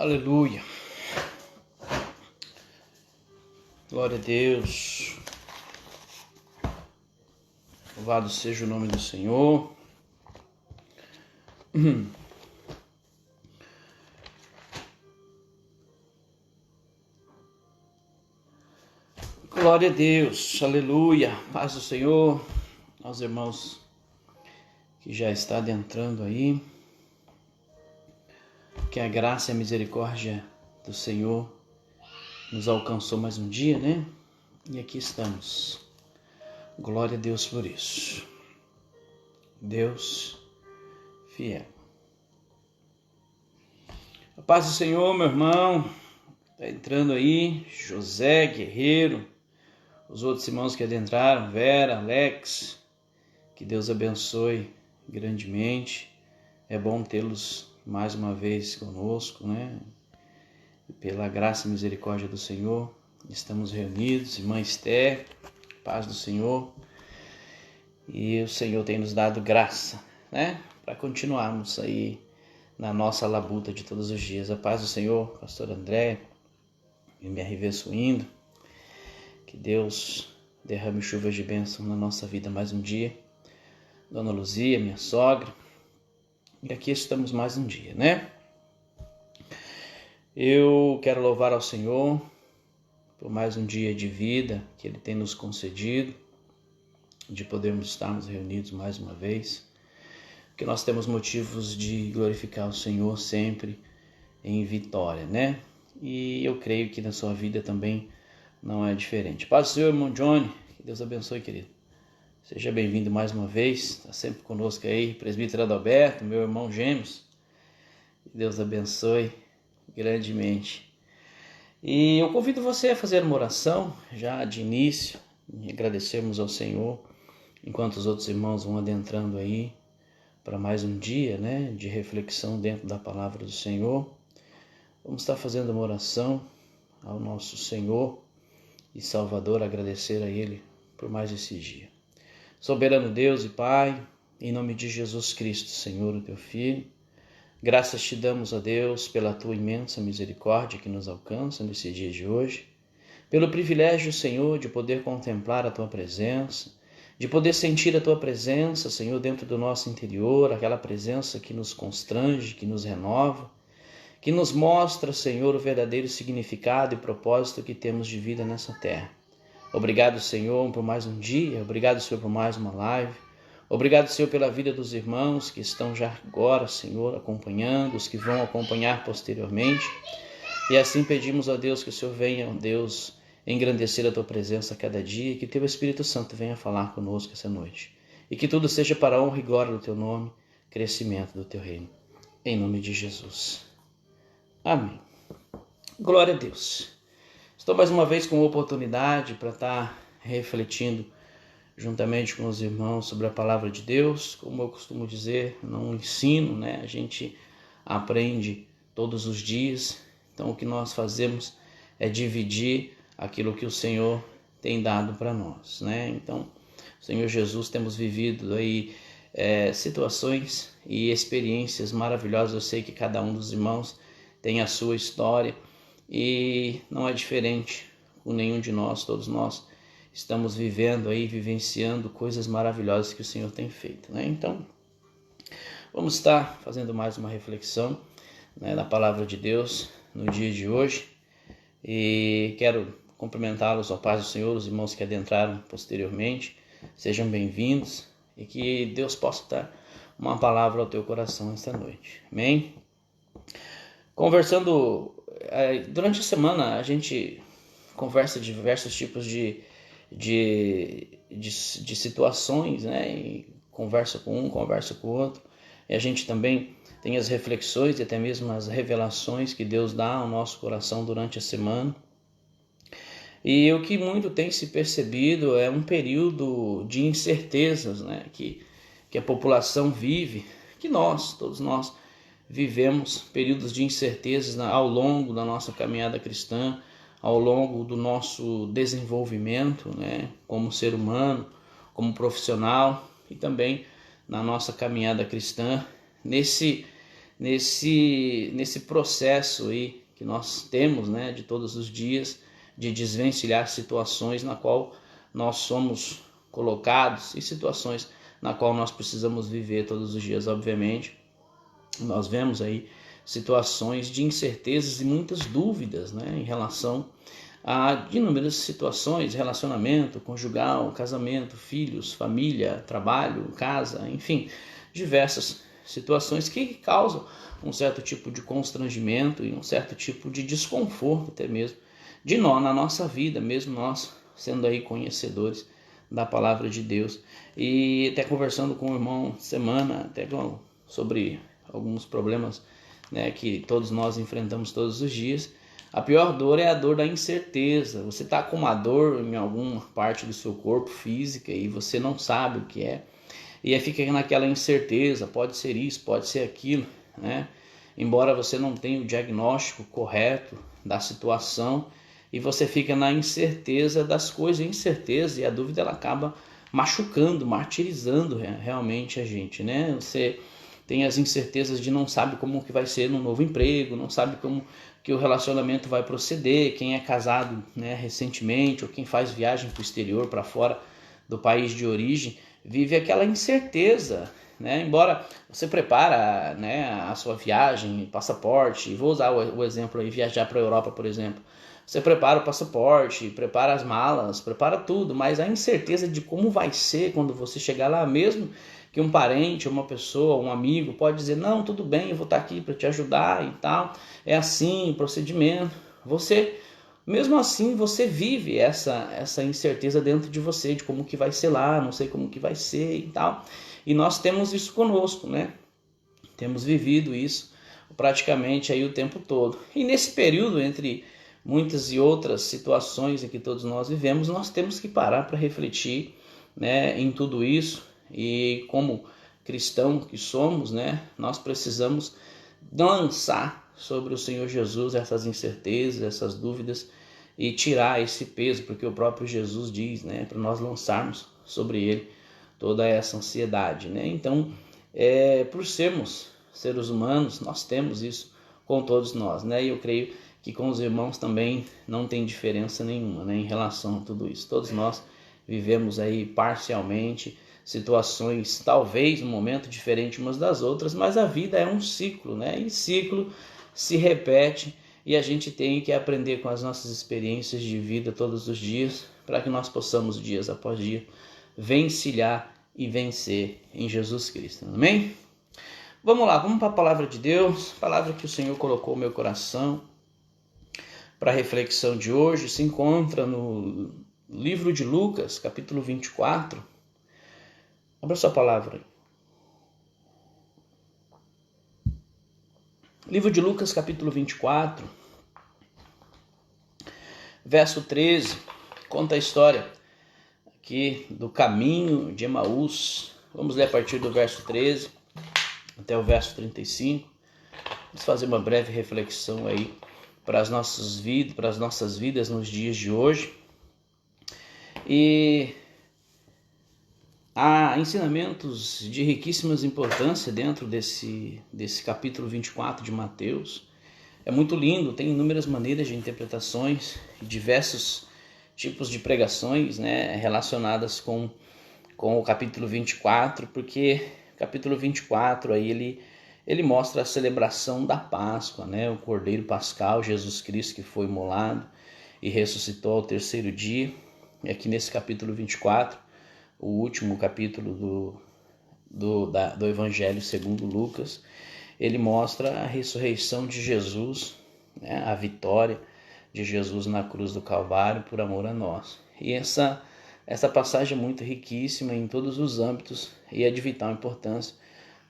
Aleluia. Glória a Deus. Louvado seja o nome do Senhor. Glória a Deus. Aleluia. Paz do Senhor aos irmãos que já está adentrando aí. Que a graça e a misericórdia do Senhor nos alcançou mais um dia, né? E aqui estamos. Glória a Deus por isso. Deus fiel. A paz do Senhor, meu irmão. Está entrando aí, José, Guerreiro, os outros irmãos que adentraram, Vera, Alex. Que Deus abençoe grandemente. É bom tê-los mais uma vez conosco, né? Pela graça e misericórdia do Senhor, estamos reunidos. Irmã Esther, paz do Senhor. E o Senhor tem nos dado graça, né? Para continuarmos aí na nossa labuta de todos os dias. A paz do Senhor, pastor André, MRV Suindo. Que Deus derrame chuvas de bênção na nossa vida mais um dia. Dona Luzia, minha sogra. E aqui estamos mais um dia, né? Eu quero louvar ao Senhor por mais um dia de vida que Ele tem nos concedido, de podermos estarmos reunidos mais uma vez, porque nós temos motivos de glorificar o Senhor sempre em vitória, né? E eu creio que na sua vida também não é diferente. Paz do Senhor, irmão Johnny, que Deus abençoe, querido. Seja bem-vindo mais uma vez, está sempre conosco aí, presbítero Adalberto, meu irmão Gêmeos. Que Deus abençoe grandemente. E eu convido você a fazer uma oração, já de início, e agradecermos ao Senhor, enquanto os outros irmãos vão adentrando aí, para mais um dia, né, de reflexão dentro da palavra do Senhor. Vamos estar fazendo uma oração ao nosso Senhor e Salvador, agradecer a Ele por mais esse dia. Soberano Deus e Pai, em nome de Jesus Cristo, Senhor, o Teu Filho, graças te damos, ó Deus, pela Tua imensa misericórdia que nos alcança nesse dia de hoje, pelo privilégio, Senhor, de poder contemplar a Tua presença, de poder sentir a Tua presença, Senhor, dentro do nosso interior, aquela presença que nos constrange, que nos renova, que nos mostra, Senhor, o verdadeiro significado e propósito que temos de vida nessa terra. Obrigado, Senhor, por mais um dia. Obrigado, Senhor, por mais uma live. Obrigado, Senhor, pela vida dos irmãos que estão já agora, Senhor, acompanhando, os que vão acompanhar posteriormente. E assim pedimos a Deus que o Senhor venha, ó Deus, engrandecer a Tua presença a cada dia e que Teu Espírito Santo venha falar conosco essa noite. E que tudo seja para a honra e glória do Teu nome, crescimento do Teu reino. Em nome de Jesus. Amém. Glória a Deus. Estou mais uma vez com a oportunidade para estar refletindo juntamente com os irmãos sobre a palavra de Deus. Como eu costumo dizer, não ensino, né? A gente aprende todos os dias. Então o que nós fazemos é dividir aquilo que o Senhor tem dado para nós, né? Então, Senhor Jesus, temos vivido aí situações e experiências maravilhosas. Eu sei que cada um dos irmãos tem a sua história e não é diferente com nenhum de nós. Todos nós estamos vivendo aí, vivenciando coisas maravilhosas que o Senhor tem feito, né? Então, vamos estar fazendo mais uma reflexão, né, da palavra de Deus no dia de hoje. E quero cumprimentá-los, ao paz do Senhor, os irmãos que adentraram posteriormente. Sejam bem-vindos e que Deus possa dar uma palavra ao teu coração esta noite. Amém? Conversando, durante a semana a gente conversa de diversos tipos de situações, né? E conversa com um, conversa com o outro. E a gente também tem as reflexões e até mesmo as revelações que Deus dá ao nosso coração durante a semana. E o que muito tem se percebido é um período de incertezas, né? Que a população vive, que todos nós vivemos períodos de incertezas ao longo da nossa caminhada cristã, ao longo do nosso desenvolvimento, né, como ser humano, como profissional e também na nossa caminhada cristã, nesse nesse processo aí que nós temos, né, de todos os dias, de desvencilhar situações na qual nós somos colocados e situações na qual nós precisamos viver todos os dias. Obviamente, nós vemos aí situações de incertezas e muitas dúvidas, né, em relação a inúmeras situações, relacionamento conjugal, casamento, filhos, família, trabalho, casa, enfim, diversas situações que causam um certo tipo de constrangimento e um certo tipo de desconforto até mesmo de nós na nossa vida, mesmo nós sendo aí conhecedores da palavra de Deus. E até conversando com o irmão semana até sobre alguns problemas, né, que todos nós enfrentamos todos os dias. A pior dor é a dor da incerteza. Você está com uma dor em alguma parte do seu corpo física e você não sabe o que é. E aí fica naquela incerteza, pode ser isso, pode ser aquilo, né? Embora você não tenha o diagnóstico correto da situação, e você fica na incerteza das coisas, incerteza, e a dúvida ela acaba machucando, martirizando realmente a gente, né? Você tem as incertezas de não sabe como que vai ser no novo emprego, não sabe como que o relacionamento vai proceder, quem é casado, né, recentemente, ou quem faz viagem para o exterior, para fora do país de origem, vive aquela incerteza, né? Embora você prepara, né, a sua viagem, passaporte, vou usar o exemplo aí, viajar para a Europa, por exemplo. Você prepara o passaporte, prepara as malas, prepara tudo, mas a incerteza de como vai ser quando você chegar lá, mesmo que um parente, uma pessoa, um amigo pode dizer, não, tudo bem, eu vou estar aqui para te ajudar e tal, é assim o procedimento. Você, mesmo assim, você vive essa incerteza dentro de você, de como que vai ser lá, não sei como que vai ser e tal. E nós temos isso conosco, né? Temos vivido isso praticamente aí o tempo todo. E nesse período, entre muitas e outras situações em que todos nós vivemos, nós temos que parar para refletir, né, em tudo isso. E como cristão que somos, né, nós precisamos lançar sobre o Senhor Jesus essas incertezas, essas dúvidas e tirar esse peso, porque o próprio Jesus diz, né, para nós lançarmos sobre ele toda essa ansiedade, né? Então, por sermos seres humanos, nós temos isso com todos nós, né? E eu creio que com os irmãos também não tem diferença nenhuma, né, em relação a tudo isso. Todos nós vivemos aí parcialmente situações, talvez um momento diferente umas das outras, mas a vida é um ciclo, né? E ciclo se repete e a gente tem que aprender com as nossas experiências de vida todos os dias para que nós possamos, dias após dia, vencilhar e vencer em Jesus Cristo. Amém? Vamos lá, vamos para a palavra de Deus, palavra que o Senhor colocou no meu coração para a reflexão de hoje. Se encontra no livro de Lucas, capítulo 24. Abra sua palavra aí. Livro de Lucas, capítulo 24, verso 13, conta a história aqui do caminho de Emaús. Vamos ler a partir do verso 13 até o verso 35. Vamos fazer uma breve reflexão aí para as nossas vidas nos dias de hoje. E há ensinamentos de riquíssima importância dentro desse capítulo 24 de Mateus. É muito lindo, tem inúmeras maneiras de interpretações e diversos tipos de pregações, né, relacionadas com o capítulo 24, porque o capítulo 24 aí ele mostra a celebração da Páscoa, né, o Cordeiro Pascal, Jesus Cristo, que foi imolado e ressuscitou ao terceiro dia. E aqui nesse capítulo 24, o último capítulo do Evangelho segundo Lucas, ele mostra a ressurreição de Jesus, né, a vitória de Jesus na cruz do Calvário por amor a nós. E essa passagem é muito riquíssima em todos os âmbitos e é de vital importância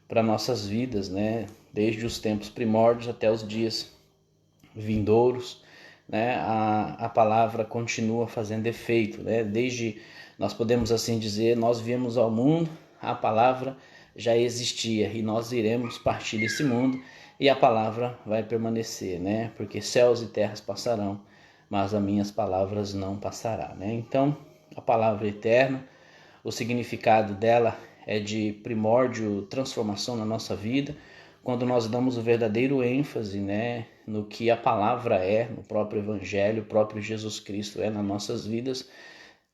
para nossas vidas, né, desde os tempos primórdios até os dias vindouros, né, a palavra continua fazendo efeito, né, desde, nós podemos assim dizer, nós viemos ao mundo, a palavra já existia e nós iremos partir desse mundo e a palavra vai permanecer, né, porque céus e terras passarão, mas as minhas palavras não passarão, né. Então, a palavra eterna, o significado dela é de primórdio transformação na nossa vida, quando nós damos o verdadeiro ênfase, né, no que a palavra é, no próprio Evangelho, o próprio Jesus Cristo é nas nossas vidas,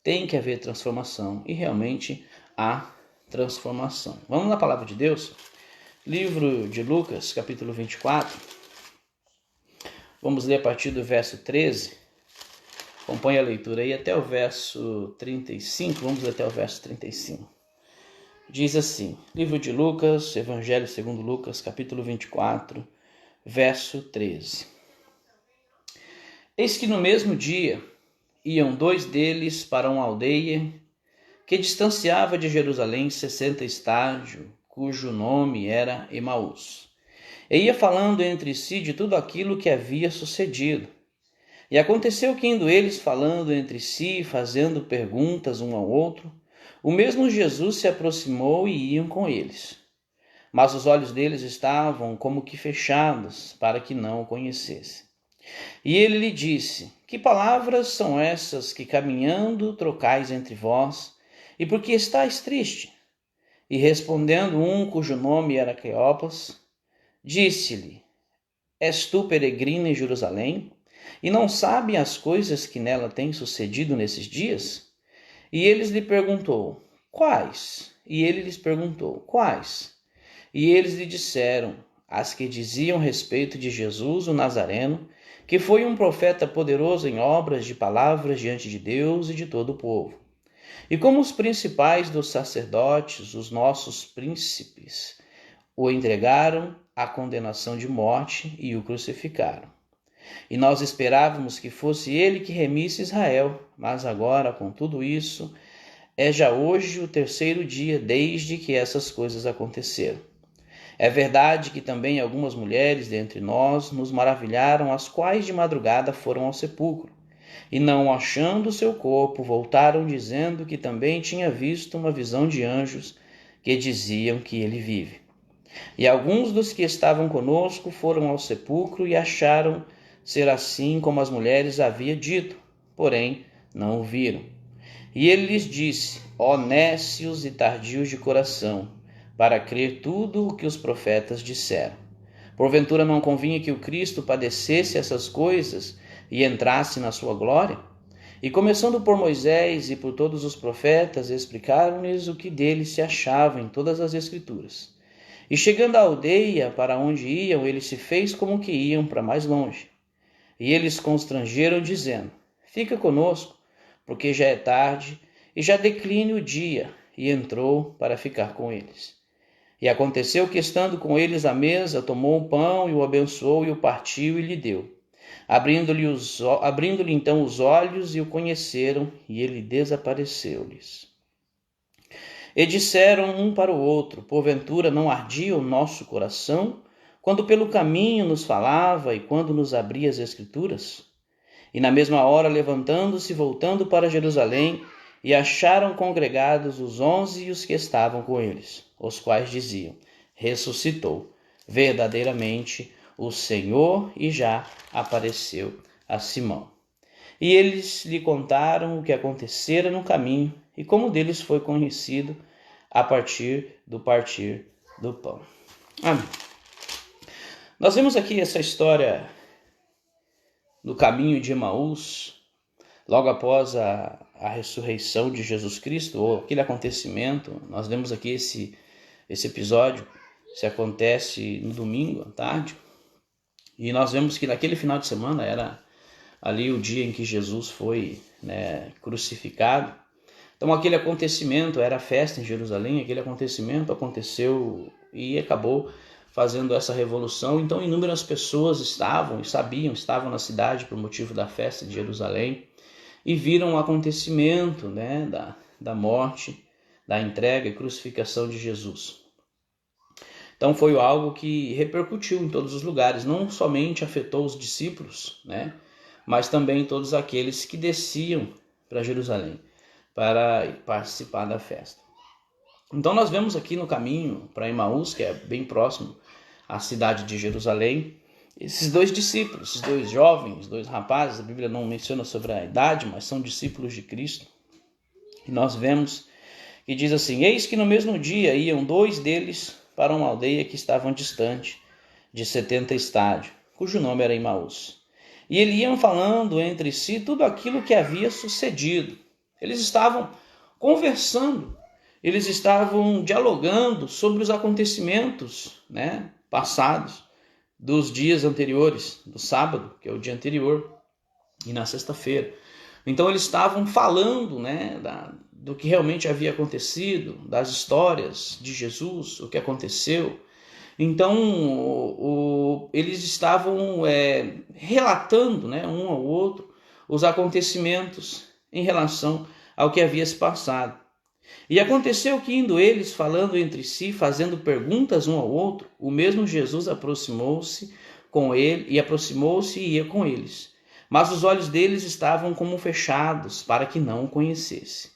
tem que haver transformação, e realmente há transformação. Vamos na palavra de Deus? Livro de Lucas, capítulo 24. Vamos ler a partir do verso 13. Acompanhe a leitura aí até o verso 35. Vamos ler até o verso 35. Diz assim, livro de Lucas, Evangelho segundo Lucas, capítulo 24, verso 13. Eis que no mesmo dia iam 2 deles para uma aldeia que distanciava de Jerusalém 60 estádios, cujo nome era Emaús. E ia falando entre si de tudo aquilo que havia sucedido. E aconteceu que, indo eles falando entre si, fazendo perguntas um ao outro, o mesmo Jesus se aproximou e iam com eles. Mas os olhos deles estavam como que fechados, para que não o conhecessem. E ele lhe disse, que palavras são essas que caminhando trocais entre vós, e por que estáis triste? E respondendo um cujo nome era Cleopas, disse-lhe, és tu peregrino em Jerusalém, e não sabem as coisas que nela têm sucedido nesses dias? E eles lhe perguntou, quais? E ele lhes perguntou, quais? E eles lhe disseram, as que diziam respeito de Jesus, o Nazareno, que foi um profeta poderoso em obras de palavras diante de Deus e de todo o povo. E como os principais dos sacerdotes, os nossos príncipes, o entregaram à condenação de morte e o crucificaram. E nós esperávamos que fosse ele que remisse Israel, mas agora, com tudo isso, é já hoje o 3º dia desde que essas coisas aconteceram. É verdade que também algumas mulheres dentre nós nos maravilharam, as quais de madrugada foram ao sepulcro, e não achando seu corpo, voltaram dizendo que também tinha visto uma visão de anjos que diziam que ele vive. E alguns dos que estavam conosco foram ao sepulcro e acharam ser assim como as mulheres havia dito, porém não o viram. E ele lhes disse, ó nécios e tardios de coração, para crer tudo o que os profetas disseram. Porventura não convinha que o Cristo padecesse essas coisas e entrasse na sua glória? E começando por Moisés e por todos os profetas, explicaram-lhes o que dele se achava em todas as Escrituras. E chegando à aldeia para onde iam, ele se fez como que iam para mais longe. E eles constrangeram, dizendo, fica conosco, porque já é tarde e já decline o dia, e entrou para ficar com eles. E aconteceu que, estando com eles à mesa, tomou o pão e o abençoou e o partiu e lhe deu. Abrindo-lhe então os olhos e o conheceram, e ele desapareceu-lhes. E disseram um para o outro, porventura não ardia o nosso coração, quando pelo caminho nos falava e quando nos abria as Escrituras? E na mesma hora, levantando-se, voltando para Jerusalém, e acharam congregados os 11 e os que estavam com eles, os quais diziam, ressuscitou verdadeiramente o Senhor e já apareceu a Simão. E eles lhe contaram o que acontecera no caminho e como deles foi conhecido a partir do pão. Amém. Nós vemos aqui essa história do caminho de Emaús, logo após a ressurreição de Jesus Cristo, ou aquele acontecimento. Nós vemos aqui esse episódio, se acontece no domingo à tarde, e nós vemos que naquele final de semana era ali o dia em que Jesus foi crucificado. Então aquele acontecimento era a festa em Jerusalém, aquele acontecimento aconteceu e acabou fazendo essa revolução. Então inúmeras pessoas estavam na cidade por motivo da festa de Jerusalém e viram o acontecimento da morte, da entrega e crucificação de Jesus. Então foi algo que repercutiu em todos os lugares, não somente afetou os discípulos, mas também todos aqueles que desciam para Jerusalém para participar da festa. Então nós vemos aqui no caminho para Emaús, que é bem próximo à cidade de Jerusalém, esses 2 discípulos, esses 2 jovens, 2 rapazes, a Bíblia não menciona sobre a idade, mas são discípulos de Cristo. E nós vemos que diz assim, eis que no mesmo dia iam 2 deles para uma aldeia que estava distante de 70 estádios, cujo nome era Emaús. E eles iam falando entre si tudo aquilo que havia sucedido. Eles estavam conversando, eles estavam dialogando sobre os acontecimentos, passados, dos dias anteriores, do sábado, que é o dia anterior, e na sexta-feira. Então eles estavam falando do que realmente havia acontecido, das histórias de Jesus, o que aconteceu. Então eles estavam relatando um ao outro os acontecimentos em relação ao que havia se passado. E aconteceu que, indo eles falando entre si, fazendo perguntas um ao outro, o mesmo Jesus aproximou-se e ia com eles. Mas os olhos deles estavam como fechados, para que não o conhecesse.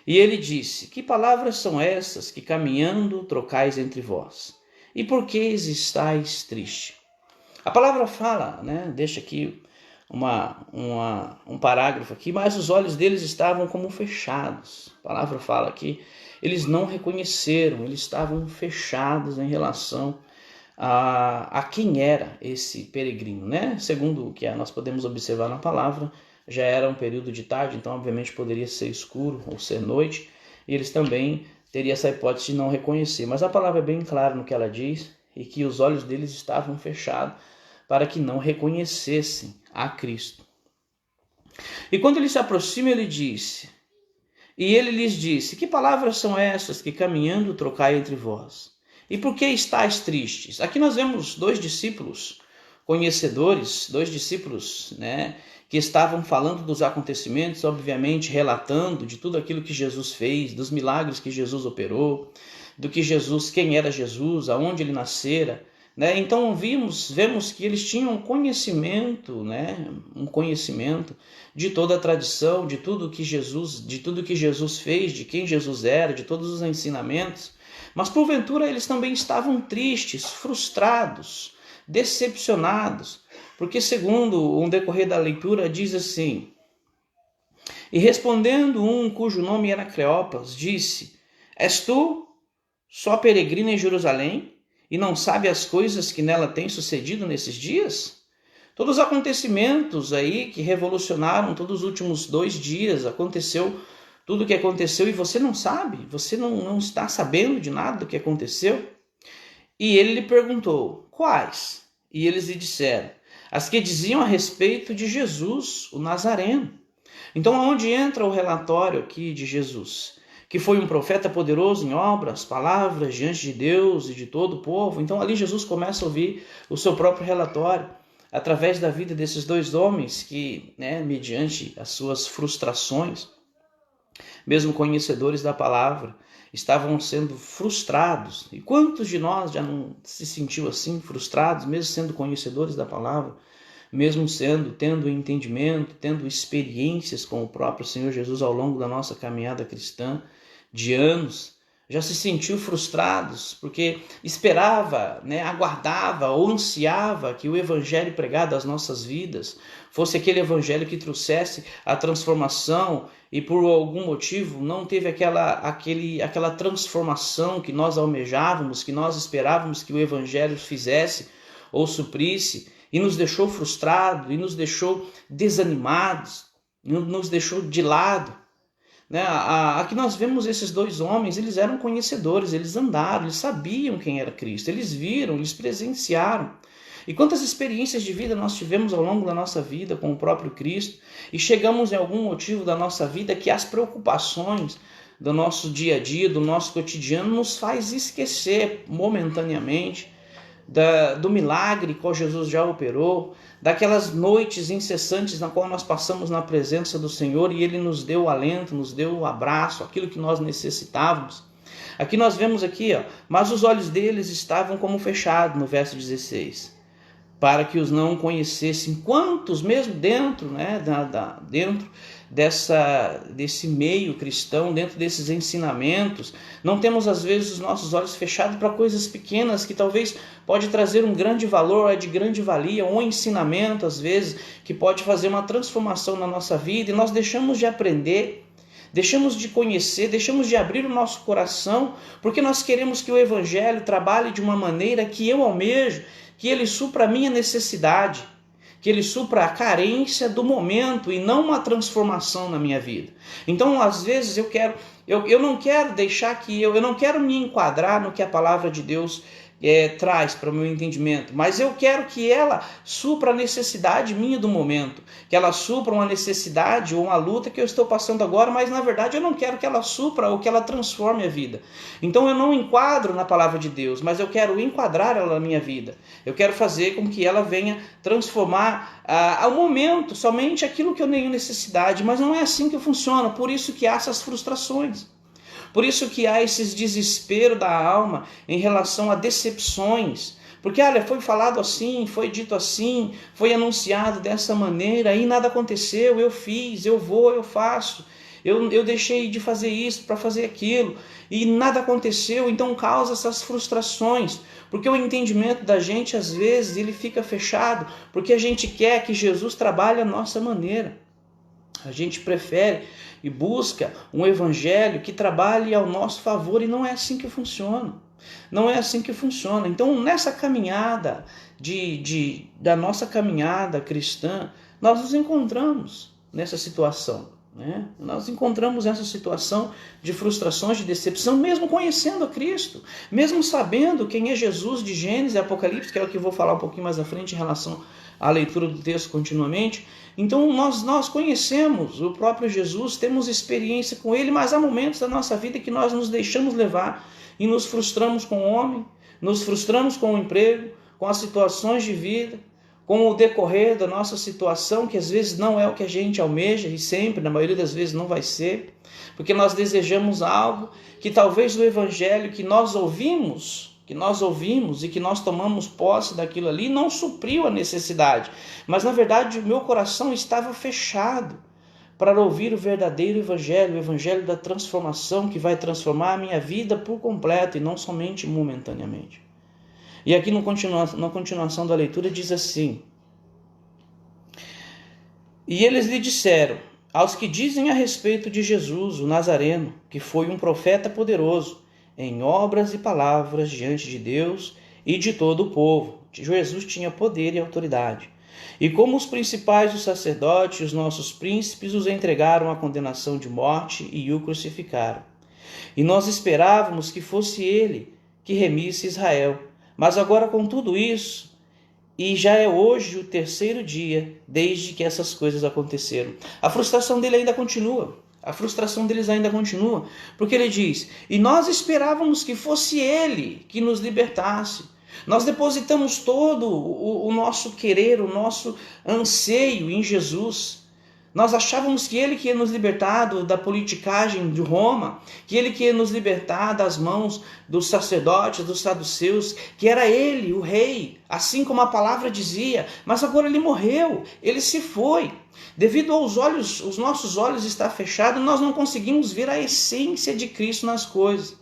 E ele disse: Que palavras são essas que caminhando trocais entre vós? E por que estáis triste? A palavra fala, deixa aqui um parágrafo aqui, mas os olhos deles estavam como fechados. A palavra fala que eles não reconheceram, eles estavam fechados em relação a quem era esse peregrino, Segundo o que nós podemos observar na palavra, já era um período de tarde, então obviamente poderia ser escuro ou ser noite, e eles também teriam essa hipótese de não reconhecer. Mas a palavra é bem clara no que ela diz, e que os olhos deles estavam fechados para que não reconhecessem a Cristo. E quando ele se aproxima, ele lhes disse: Que palavras são essas que caminhando trocai entre vós? E por que estáis tristes? Aqui nós vemos dois discípulos conhecedores, dois discípulos, que estavam falando dos acontecimentos, obviamente relatando de tudo aquilo que Jesus fez, dos milagres que Jesus operou, quem era Jesus, aonde ele nascera. Então vemos que eles tinham um conhecimento de toda a tradição, de tudo que Jesus fez, de quem Jesus era, de todos os ensinamentos. Mas porventura eles também estavam tristes, frustrados, decepcionados, porque segundo um decorrer da leitura diz assim: E respondendo um cujo nome era Cleopas, disse: És tu só peregrino em Jerusalém e não sabe as coisas que nela têm sucedido nesses dias? Todos os acontecimentos aí que revolucionaram todos os últimos 2 dias, aconteceu tudo o que aconteceu e você não sabe, você não está sabendo de nada do que aconteceu? E ele lhe perguntou: Quais? E eles lhe disseram: As que diziam a respeito de Jesus, o Nazareno. Então, aonde entra o relatório aqui de Jesus? Que foi um profeta poderoso em obras, palavras, diante de Deus e de todo o povo. Então ali Jesus começa a ouvir o seu próprio relatório, através da vida desses 2 homens que, mediante as suas frustrações, mesmo conhecedores da palavra, estavam sendo frustrados. E quantos de nós já não se sentiu assim, frustrados, mesmo sendo conhecedores da palavra, mesmo tendo entendimento, tendo experiências com o próprio Senhor Jesus ao longo da nossa caminhada cristã, de anos, já se sentiu frustrados, porque esperava, aguardava ou ansiava que o evangelho pregado às nossas vidas fosse aquele evangelho que trouxesse a transformação e por algum motivo não teve aquela transformação que nós almejávamos, que nós esperávamos que o evangelho fizesse ou suprisse, e nos deixou frustrados, e nos deixou desanimados, nos deixou de lado. Aqui nós vemos esses 2 homens, eles eram conhecedores, eles andaram, eles sabiam quem era Cristo, eles viram, eles presenciaram. E quantas experiências de vida nós tivemos ao longo da nossa vida com o próprio Cristo, e chegamos em algum motivo da nossa vida que as preocupações do nosso dia a dia, do nosso cotidiano, nos faz esquecer momentaneamente do milagre que Jesus já operou, daquelas noites incessantes na qual nós passamos na presença do Senhor e Ele nos deu o alento, nos deu o abraço, aquilo que nós necessitávamos. Aqui nós vemos mas os olhos deles estavam como fechados, no verso 16, para que os não conhecessem. Quantos, mesmo dentro, dentro desse meio cristão, dentro desses ensinamentos, não temos às vezes os nossos olhos fechados para coisas pequenas que talvez pode trazer um grande valor, de grande valia, um ensinamento às vezes que pode fazer uma transformação na nossa vida, e nós deixamos de aprender, deixamos de conhecer, deixamos de abrir o nosso coração, porque nós queremos que o Evangelho trabalhe de uma maneira que eu almejo, que ele supra a minha necessidade, que ele supra a carência do momento e não uma transformação na minha vida. Então, às vezes, eu não quero deixar que eu não quero me enquadrar no que a palavra de Deus traz para o meu entendimento, mas eu quero que ela supra a necessidade minha do momento, que ela supra uma necessidade ou uma luta que eu estou passando agora, mas na verdade eu não quero que ela supra ou que ela transforme a vida. Então eu não enquadro na palavra de Deus, mas eu quero enquadrar ela na minha vida. Eu quero fazer com que ela venha transformar ao momento somente aquilo que eu tenho necessidade, mas não é assim que funciona, por isso que há essas frustrações. Por isso que há esses desespero da alma em relação a decepções. Porque, olha, foi falado assim, foi dito assim, foi anunciado dessa maneira, e nada aconteceu, eu fiz, eu vou, eu faço. Eu deixei de fazer isso para fazer aquilo, e nada aconteceu, então causa essas frustrações. Porque o entendimento da gente, às vezes, ele fica fechado, porque a gente quer que Jesus trabalhe a nossa maneira. A gente prefere e busca um evangelho que trabalhe ao nosso favor, e não é assim que funciona. Não é assim que funciona. Então, nessa caminhada da nossa caminhada cristã, nós nos encontramos nessa situação, né? Nós encontramos essa situação de frustrações, de decepção, mesmo conhecendo a Cristo, mesmo sabendo quem é Jesus de Gênesis e Apocalipse, que é o que eu vou falar um pouquinho mais à frente em relação à leitura do texto continuamente. Então nós conhecemos o próprio Jesus, temos experiência com ele, mas há momentos da nossa vida que nós nos deixamos levar e nos frustramos com o homem, nos frustramos com o emprego, com as situações de vida, com o decorrer da nossa situação, que às vezes não é o que a gente almeja, e sempre, na maioria das vezes, não vai ser, porque nós desejamos algo que talvez o evangelho que nós ouvimos e que nós tomamos posse daquilo ali não supriu a necessidade, mas na verdade o meu coração estava fechado para ouvir o verdadeiro evangelho, o evangelho da transformação, que vai transformar a minha vida por completo e não somente momentaneamente. E aqui na continuação da leitura diz assim: e eles lhe disseram, aos que dizem a respeito de Jesus, o Nazareno, que foi um profeta poderoso em obras e palavras diante de Deus e de todo o povo. Jesus tinha poder e autoridade. E como os principais dos sacerdotes e os nossos príncipes os entregaram à condenação de morte e o crucificaram. E nós esperávamos que fosse ele que remisse Israel. Mas agora com tudo isso, e já é hoje o terceiro dia desde que essas coisas aconteceram. A frustração dele ainda continua. A frustração deles ainda continua, porque ele diz, e nós esperávamos que fosse ele que nos libertasse. Nós depositamos todo o nosso querer, o nosso anseio em Jesus. Nós achávamos que ele que ia nos libertar da politicagem de Roma, que ele que ia nos libertar das mãos dos sacerdotes, dos saduceus, que era ele, o rei, assim como a palavra dizia, mas agora ele morreu, ele se foi. Devido aos olhos, os nossos olhos estão fechados, nós não conseguimos ver a essência de Cristo nas coisas.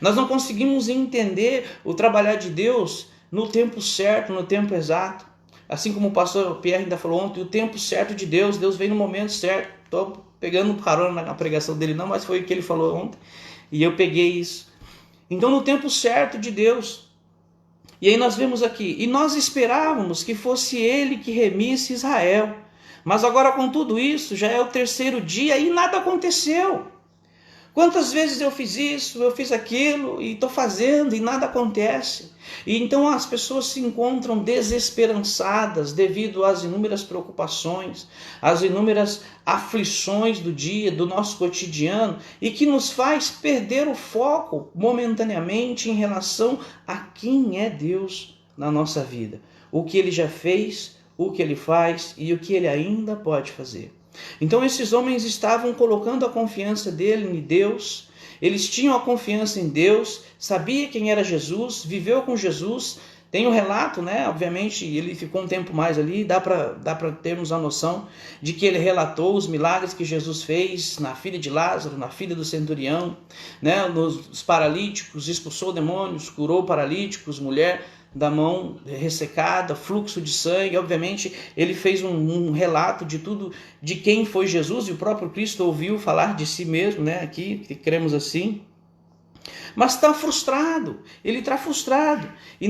Nós não conseguimos entender o trabalhar de Deus no tempo certo, no tempo exato. Assim como o pastor Pierre ainda falou ontem, o tempo certo de Deus, Deus vem no momento certo. Estou pegando carona na pregação dele não, mas foi o que ele falou ontem. E eu peguei isso. Então no tempo certo de Deus. E aí nós vemos aqui, e nós esperávamos que fosse ele que remisse Israel. Mas agora com tudo isso, já é o terceiro dia e nada aconteceu. Quantas vezes eu fiz isso, eu fiz aquilo, e estou fazendo e nada acontece. E então as pessoas se encontram desesperançadas devido às inúmeras preocupações, às inúmeras aflições do dia, do nosso cotidiano, e que nos faz perder o foco momentaneamente em relação a quem é Deus na nossa vida. O que Ele já fez, o que Ele faz e o que Ele ainda pode fazer. Então esses homens estavam colocando a confiança dele em Deus, eles tinham a confiança em Deus, sabia quem era Jesus, viveu com Jesus. Tem um relato, né? Obviamente ele ficou um tempo mais ali, dá para termos a noção de que ele relatou os milagres que Jesus fez na filha de Lázaro, na filha do centurião, né? Nos paralíticos, expulsou demônios, curou paralíticos, mulher da mão ressecada, fluxo de sangue. Obviamente, ele fez um relato de tudo, de quem foi Jesus, e o próprio Cristo ouviu falar de si mesmo, né? Aqui, que cremos assim. Mas está frustrado, ele está frustrado. E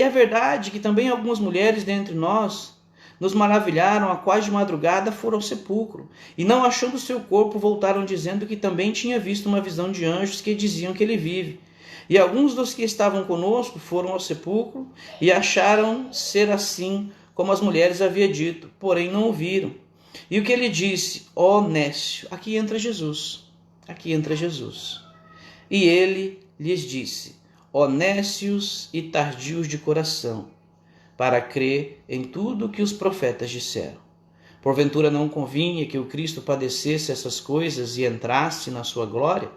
é verdade que também algumas mulheres dentre nós nos maravilharam, a quais de madrugada foram ao sepulcro, e não achando seu corpo, voltaram dizendo que também tinha visto uma visão de anjos que diziam que ele vive. E alguns dos que estavam conosco foram ao sepulcro e acharam ser assim como as mulheres haviam dito, porém não o viram. E o que ele disse? Ó nécio, aqui entra Jesus, aqui entra Jesus. E ele lhes disse, ó nécios e tardios de coração, para crer em tudo o que os profetas disseram. Porventura não convinha que o Cristo padecesse essas coisas e entrasse na sua glória?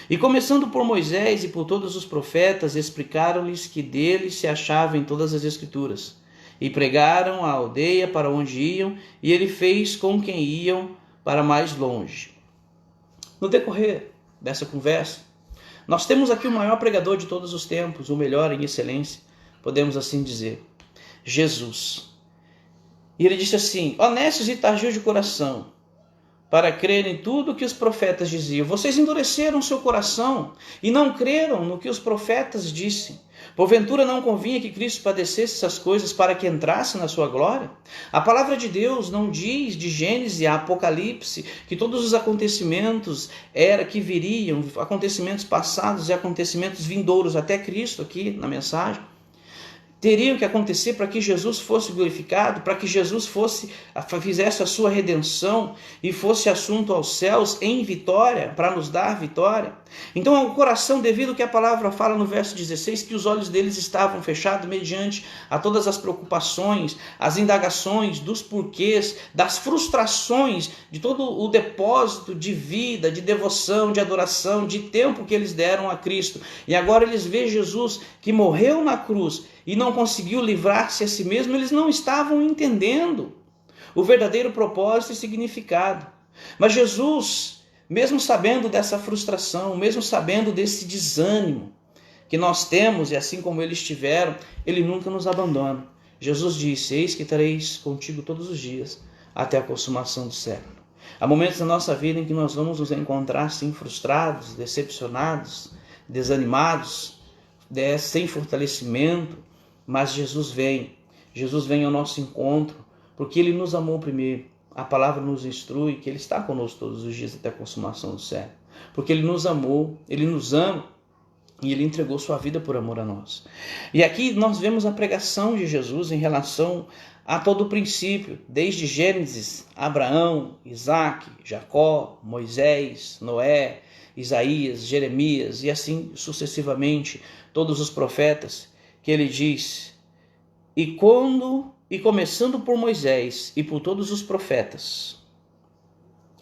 E começando por Moisés e por todos os profetas, explicaram-lhes que dele se achava em todas as Escrituras. E pregaram a aldeia para onde iam, e ele fez com quem iam para mais longe. No decorrer dessa conversa, nós temos aqui o maior pregador de todos os tempos, o melhor em excelência, podemos assim dizer, Jesus. E ele disse assim, honestos e tardios de coração, para crer em tudo o que os profetas diziam. Vocês endureceram seu coração e não creram no que os profetas dissem. Porventura não convinha que Cristo padecesse essas coisas para que entrasse na sua glória? A palavra de Deus não diz de Gênesis a Apocalipse que todos os acontecimentos que viriam, acontecimentos passados e acontecimentos vindouros até Cristo aqui na mensagem, teriam que acontecer para que Jesus fosse glorificado, para que Jesus fizesse a sua redenção e fosse assunto aos céus em vitória, para nos dar vitória. Então, o coração, devido ao que a palavra fala no verso 16, que os olhos deles estavam fechados mediante a todas as preocupações, as indagações, dos porquês, das frustrações, de todo o depósito de vida, de devoção, de adoração, de tempo que eles deram a Cristo. E agora eles veem Jesus que morreu na cruz e não conseguiu livrar-se a si mesmo, eles não estavam entendendo o verdadeiro propósito e significado. Mas Jesus, mesmo sabendo dessa frustração, mesmo sabendo desse desânimo que nós temos, e assim como eles tiveram, ele nunca nos abandona. Jesus disse, eis que estareis contigo todos os dias, até a consumação do século. Há momentos na nossa vida em que nós vamos nos encontrar assim frustrados, decepcionados, desanimados, sem fortalecimento, mas Jesus vem ao nosso encontro, porque ele nos amou primeiro. A palavra nos instrui que ele está conosco todos os dias até a consumação do século, porque ele nos amou, ele nos ama e ele entregou sua vida por amor a nós. E aqui nós vemos a pregação de Jesus em relação a todo o princípio, desde Gênesis, Abraão, Isaac, Jacó, Moisés, Noé, Isaías, Jeremias e assim sucessivamente, todos os profetas, que ele diz, e começando por Moisés e por todos os profetas,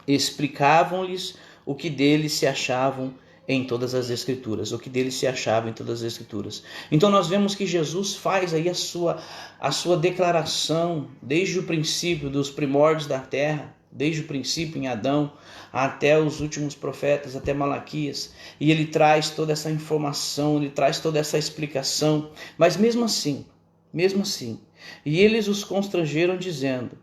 explicavam-lhes o que deles se achavam em todas as Escrituras, o que deles se achava em todas as Escrituras. Então nós vemos que Jesus faz aí a sua declaração desde o princípio dos primórdios da terra, desde o princípio em Adão até os últimos profetas, até Malaquias, e ele traz toda essa informação, ele traz toda essa explicação, mas mesmo assim, e eles os constrangeram dizendo,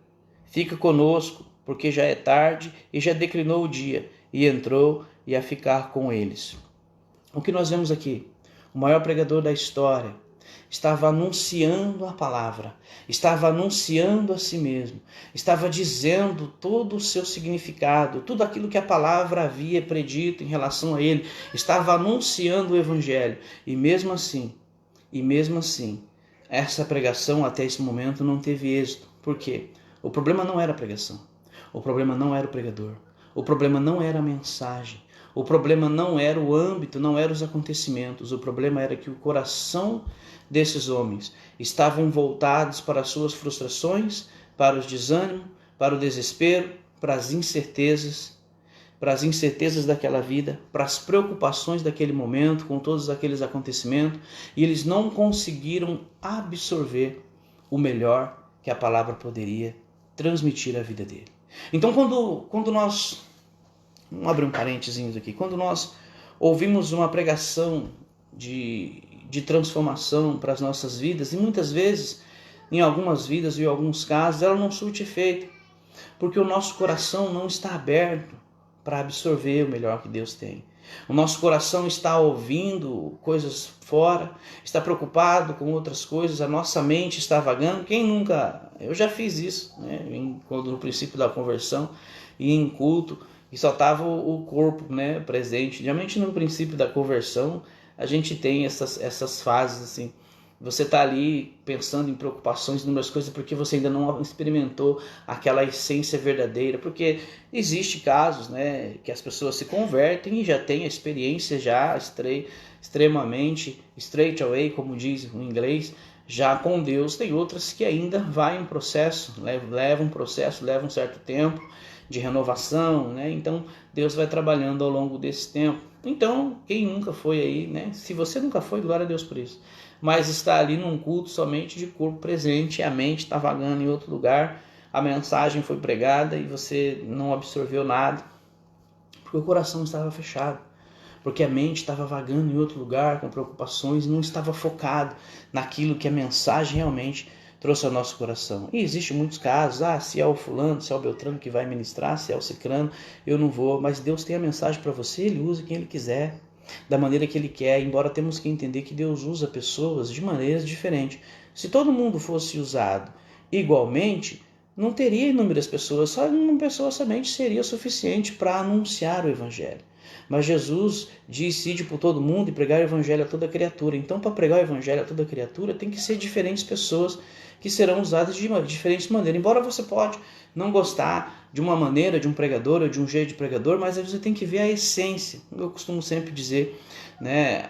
fica conosco, porque já é tarde e já declinou o dia, e entrou e a ficar com eles. O que nós vemos aqui? O maior pregador da história estava anunciando a palavra, estava anunciando a si mesmo, estava dizendo todo o seu significado, tudo aquilo que a palavra havia predito em relação a ele, estava anunciando o evangelho. E mesmo assim, essa pregação até esse momento não teve êxito. Por quê? O problema não era a pregação, o problema não era o pregador, o problema não era a mensagem, o problema não era o âmbito, não eram os acontecimentos, o problema era que o coração desses homens estavam voltados para as suas frustrações, para os desânimos, para o desespero, para as incertezas daquela vida, para as preocupações daquele momento, com todos aqueles acontecimentos, e eles não conseguiram absorver o melhor que a palavra poderia transmitir à vida dele. Então, quando nós, vamos abrir um parênteses aqui, quando nós ouvimos uma pregação de de transformação para as nossas vidas, e muitas vezes, em algumas vidas e em alguns casos, ela não surte efeito, porque o nosso coração não está aberto para absorver o melhor que Deus tem. O nosso coração está ouvindo coisas fora, está preocupado com outras coisas, a nossa mente está vagando. Quem nunca... Eu já fiz isso, né? Quando no princípio da conversão e em culto, e só estava o corpo, né, presente. Geralmente no princípio da conversão a gente tem essas fases assim. Você está ali pensando em preocupações, inúmeras coisas, porque você ainda não experimentou aquela essência verdadeira. Porque existe casos, né, que as pessoas se convertem e já têm a experiência já extremamente straight away, como diz em inglês, já com Deus. Tem outras que ainda vai em processo, leva um processo, leva um certo tempo de renovação, né? Então Deus vai trabalhando ao longo desse tempo. Então, quem nunca foi aí, né? Se você nunca foi, glória a Deus por isso. Mas está ali num culto somente de corpo presente, a mente está vagando em outro lugar, a mensagem foi pregada e você não absorveu nada, porque o coração estava fechado, porque a mente estava vagando em outro lugar, com preocupações, e não estava focado naquilo que a mensagem realmente trouxe ao nosso coração. E existem muitos casos, se é o fulano, se é o Beltrano que vai ministrar, se é o cicrano, eu não vou, mas Deus tem a mensagem para você, Ele usa quem Ele quiser, da maneira que Ele quer, embora temos que entender que Deus usa pessoas de maneiras diferentes. Se todo mundo fosse usado igualmente, não teria inúmeras pessoas, só uma pessoa somente seria suficiente para anunciar o Evangelho. Mas Jesus disse: ide por todo mundo e pregar o Evangelho a toda criatura. Então, para pregar o Evangelho a toda criatura, tem que ser diferentes pessoas que serão usadas de diferentes maneiras. Embora você pode não gostar de uma maneira, de um pregador ou de um jeito de pregador, mas você tem que ver a essência. Eu costumo sempre dizer, né,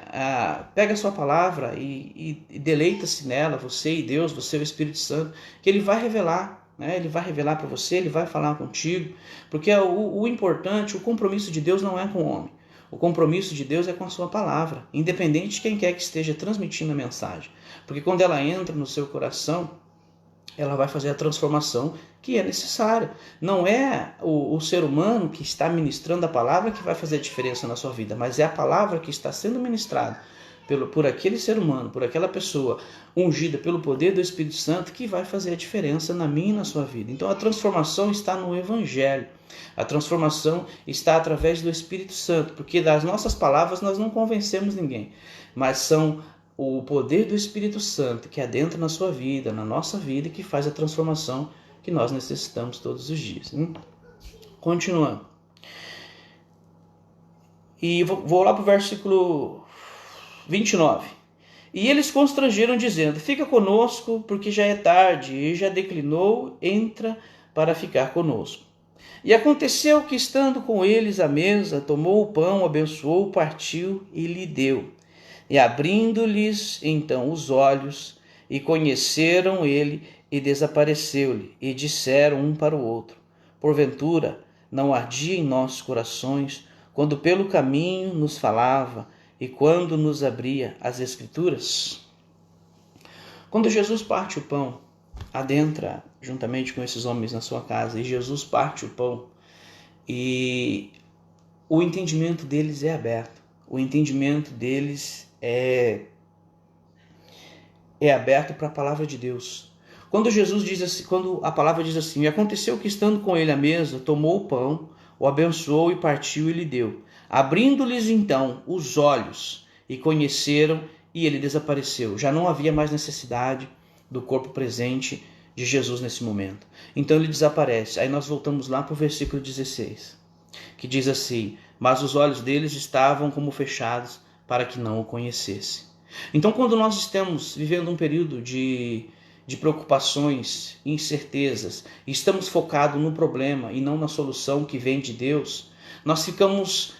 pega a sua palavra e deleita-se nela, você e Deus, você e o Espírito Santo, que Ele vai revelar. Ele vai revelar para você, Ele vai falar contigo, porque o importante, o compromisso de Deus não é com o homem. O compromisso de Deus é com a sua palavra, independente de quem quer que esteja transmitindo a mensagem. Porque quando ela entra no seu coração, ela vai fazer a transformação que é necessária. Não é o ser humano que está ministrando a palavra que vai fazer a diferença na sua vida, mas é a palavra que está sendo ministrada por aquele ser humano, por aquela pessoa ungida pelo poder do Espírito Santo, que vai fazer a diferença na minha e na sua vida. Então a transformação está no Evangelho. A transformação está através do Espírito Santo, porque das nossas palavras nós não convencemos ninguém, mas são o poder do Espírito Santo que adentra na sua vida, na nossa vida, e que faz a transformação que nós necessitamos todos os dias. Continuando. E vou lá para o versículo 29. E eles constrangeram, dizendo: fica conosco, porque já é tarde, e já declinou, entra para ficar conosco. E aconteceu que, estando com eles à mesa, tomou o pão, abençoou, partiu e lhe deu. E abrindo-lhes então os olhos, e conheceram ele, e desapareceu-lhe, e disseram um para o outro: porventura não ardia em nossos corações, quando pelo caminho nos falava, e quando nos abria as Escrituras? Quando Jesus parte o pão, adentra juntamente com esses homens na sua casa, e Jesus parte o pão, e o entendimento deles é aberto. O entendimento deles é aberto para a palavra de Deus. Quando Jesus diz assim, quando a palavra diz assim: e aconteceu que, estando com ele à mesa, tomou o pão, o abençoou e partiu e lhe deu. Abrindo-lhes então os olhos, e conheceram, e ele desapareceu. Já não havia mais necessidade do corpo presente de Jesus nesse momento. Então ele desaparece. Aí nós voltamos lá para o versículo 16, que diz assim: mas os olhos deles estavam como fechados, para que não o conhecesse. Então, quando nós estamos vivendo um período de preocupações, incertezas, e estamos focados no problema e não na solução que vem de Deus, nós ficamos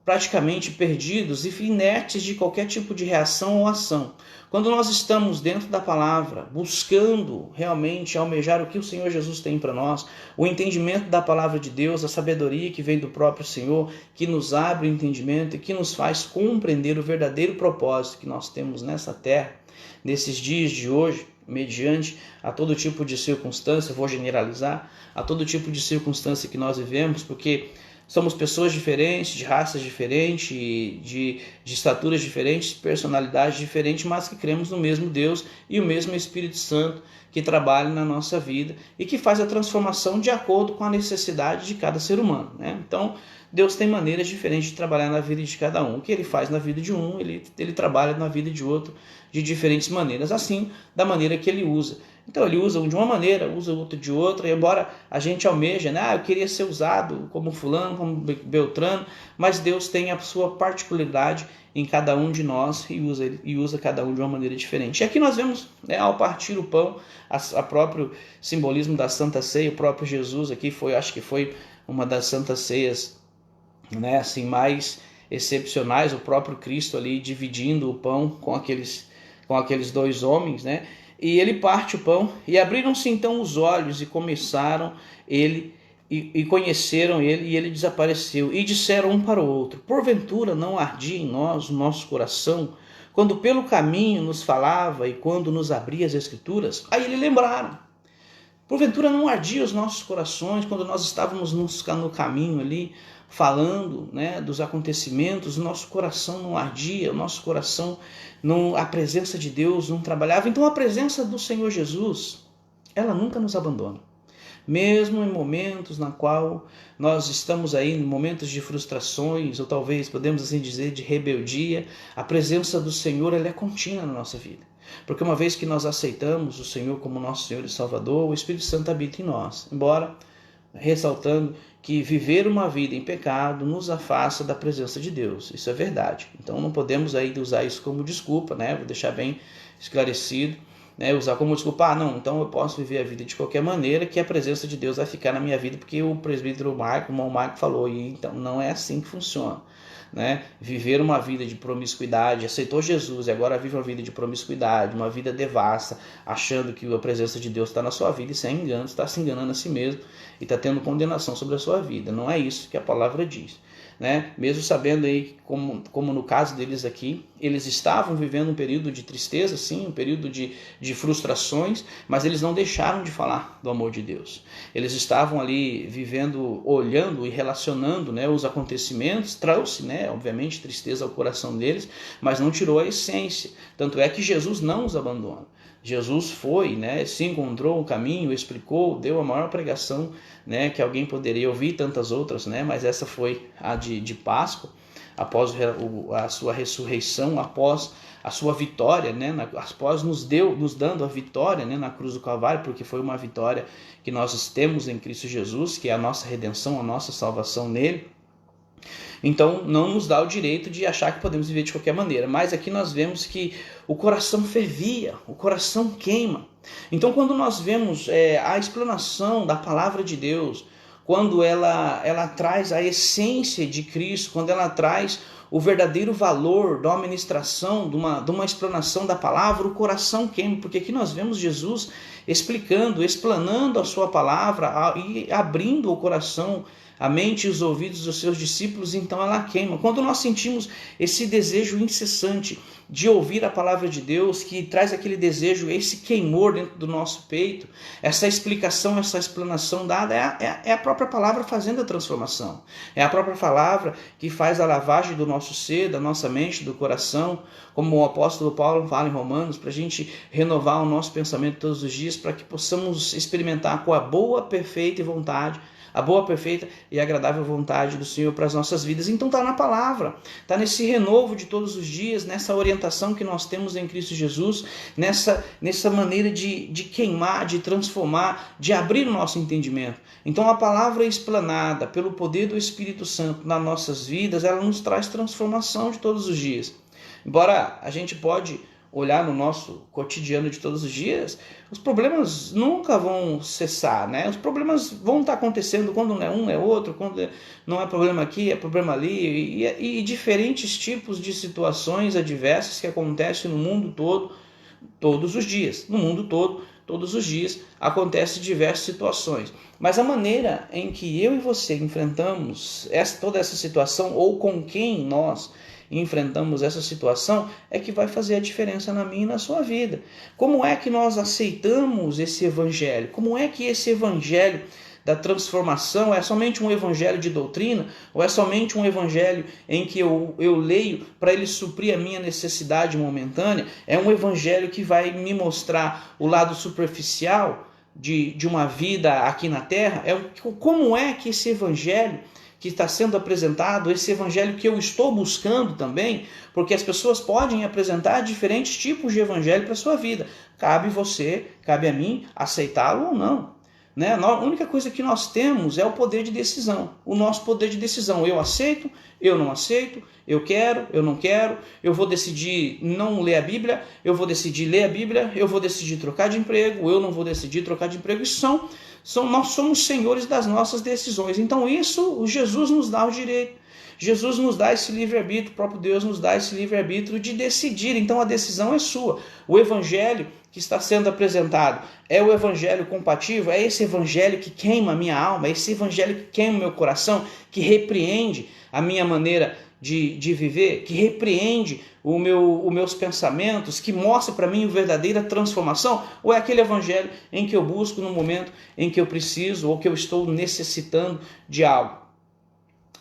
praticamente perdidos e inertes de qualquer tipo de reação ou ação. Quando nós estamos dentro da palavra, buscando realmente almejar o que o Senhor Jesus tem para nós, o entendimento da palavra de Deus, a sabedoria que vem do próprio Senhor, que nos abre o entendimento e que nos faz compreender o verdadeiro propósito que nós temos nessa terra, nesses dias de hoje, mediante a todo tipo de circunstância, vou generalizar, a todo tipo de circunstância que nós vivemos, porque Somos pessoas diferentes, de raças diferentes, de estaturas diferentes, personalidades diferentes, mas que cremos no mesmo Deus e o mesmo Espírito Santo que trabalha na nossa vida e que faz a transformação de acordo com a necessidade de cada ser humano, né? Então, Deus tem maneiras diferentes de trabalhar na vida de cada um. O que Ele faz na vida de um, Ele trabalha na vida de outro de diferentes maneiras, assim da maneira que Ele usa. Então ele usa um de uma maneira, usa outro de outra, e embora a gente almeja, né? Eu queria ser usado como fulano, como Beltrano, mas Deus tem a sua particularidade em cada um de nós e usa cada um de uma maneira diferente. E aqui nós vemos, né, ao partir o pão, a próprio simbolismo da Santa Ceia, o próprio Jesus aqui acho que foi uma das santas ceias, né, assim, mais excepcionais, o próprio Cristo ali dividindo o pão com aqueles dois homens, né? E ele parte o pão, e abriram-se então os olhos, e conheceram ele, e ele desapareceu. E disseram um para o outro: porventura não ardia em nós o nosso coração, quando pelo caminho nos falava, e quando nos abria as Escrituras? Aí eles lembraram. Porventura não ardia os nossos corações, quando nós estávamos no caminho ali, falando, né, dos acontecimentos, o nosso coração não ardia, o nosso coração, a presença de Deus não trabalhava. Então a presença do Senhor Jesus, ela nunca nos abandona. Mesmo em momentos na qual nós estamos aí, em momentos de frustrações, ou talvez podemos assim dizer de rebeldia, a presença do Senhor, ela é contínua na nossa vida. Porque uma vez que nós aceitamos o Senhor como nosso Senhor e Salvador, o Espírito Santo habita em nós. Embora ressaltando que viver uma vida em pecado nos afasta da presença de Deus. Isso é verdade. Então não podemos aí usar isso como desculpa, né? Vou deixar bem esclarecido, né? Usar como desculpa, não, então eu posso viver a vida de qualquer maneira que a presença de Deus vai ficar na minha vida porque o presbítero Marco, o irmão Marco falou, e então não é assim que funciona. Né? Viver uma vida de promiscuidade, aceitou Jesus e agora vive uma vida de promiscuidade, uma vida devassa, achando que a presença de Deus está na sua vida, isso é engano, está se enganando a si mesmo e está tendo condenação sobre a sua vida. Não é isso que a palavra diz. Né? Mesmo sabendo aí, como no caso deles aqui, eles estavam vivendo um período de tristeza, sim, um período de frustrações, mas eles não deixaram de falar do amor de Deus. Eles estavam ali vivendo, olhando e relacionando, né, os acontecimentos, trouxe, né, obviamente, tristeza ao coração deles, mas não tirou a essência. Tanto é que Jesus não os abandona. Jesus foi, né, se encontrou o caminho, explicou, deu a maior pregação, né, que alguém poderia ouvir, tantas outras, né, mas essa foi a de Páscoa, após a sua ressurreição, após a sua vitória, né, após nos dando a vitória, né, na cruz do Calvário, porque foi uma vitória que nós temos em Cristo Jesus, que é a nossa redenção, a nossa salvação nele. Então não nos dá o direito de achar que podemos viver de qualquer maneira. Mas aqui nós vemos que o coração fervia, o coração queima. Então quando nós vemos a explanação da palavra de Deus, quando ela traz a essência de Cristo, quando ela traz o verdadeiro valor da administração, de uma explanação da palavra, o coração queima, porque aqui nós vemos Jesus explanando a sua palavra e abrindo o coração, a mente e os ouvidos dos seus discípulos, então ela queima. Quando nós sentimos esse desejo incessante de ouvir a palavra de Deus, que traz aquele desejo, esse queimor dentro do nosso peito, essa explicação, essa explanação dada, é a própria palavra fazendo a transformação. É a própria palavra que faz a lavagem do nosso ser, da nossa mente, do coração, como o apóstolo Paulo fala em Romanos, para a gente renovar o nosso pensamento todos os dias, para que possamos experimentar com a boa, perfeita vontade, a boa, perfeita e agradável vontade do Senhor para as nossas vidas. Então está na palavra, está nesse renovo de todos os dias, nessa orientação que nós temos em Cristo Jesus, nessa maneira de queimar, de transformar, de abrir o nosso entendimento. Então a palavra explanada pelo poder do Espírito Santo nas nossas vidas, ela nos traz transformação de todos os dias. Embora a gente pode olhar no nosso cotidiano de todos os dias, os problemas nunca vão cessar, né? Os problemas vão estar acontecendo quando não é um, é outro, quando não é problema aqui, é problema ali, e diferentes tipos de situações adversas que acontecem no mundo todo, todos os dias. No mundo todo, todos os dias, acontecem diversas situações. Mas a maneira em que eu e você enfrentamos toda essa situação, ou com quem nós enfrentamos essa situação, é que vai fazer a diferença na minha e na sua vida. Como é que nós aceitamos esse evangelho? Como é que esse evangelho da transformação? É somente um evangelho de doutrina? Ou é somente um evangelho em que eu leio para ele suprir a minha necessidade momentânea? É um evangelho que vai me mostrar o lado superficial de uma vida aqui na terra? Como é que esse evangelho que está sendo apresentado, esse evangelho que eu estou buscando também, porque as pessoas podem apresentar diferentes tipos de evangelho para a sua vida. Cabe a mim aceitá-lo ou não. Né? A única coisa que nós temos é o poder de decisão. O nosso poder de decisão. Eu aceito, eu não aceito, eu quero, eu não quero, eu vou decidir não ler a Bíblia, eu vou decidir ler a Bíblia, eu vou decidir trocar de emprego, eu não vou decidir trocar de emprego. Nós somos senhores das nossas decisões. Então isso, Jesus nos dá o direito. Jesus nos dá esse livre-arbítrio, o próprio Deus nos dá esse livre-arbítrio de decidir. Então a decisão é sua. O evangelho que está sendo apresentado é o evangelho compatível? É esse evangelho que queima a minha alma? É esse evangelho que queima o meu coração? Que repreende a minha maneira de viver? Que repreende os meus pensamentos? Que mostra para mim a verdadeira transformação? Ou é aquele evangelho em que eu busco no momento em que eu preciso ou que eu estou necessitando de algo?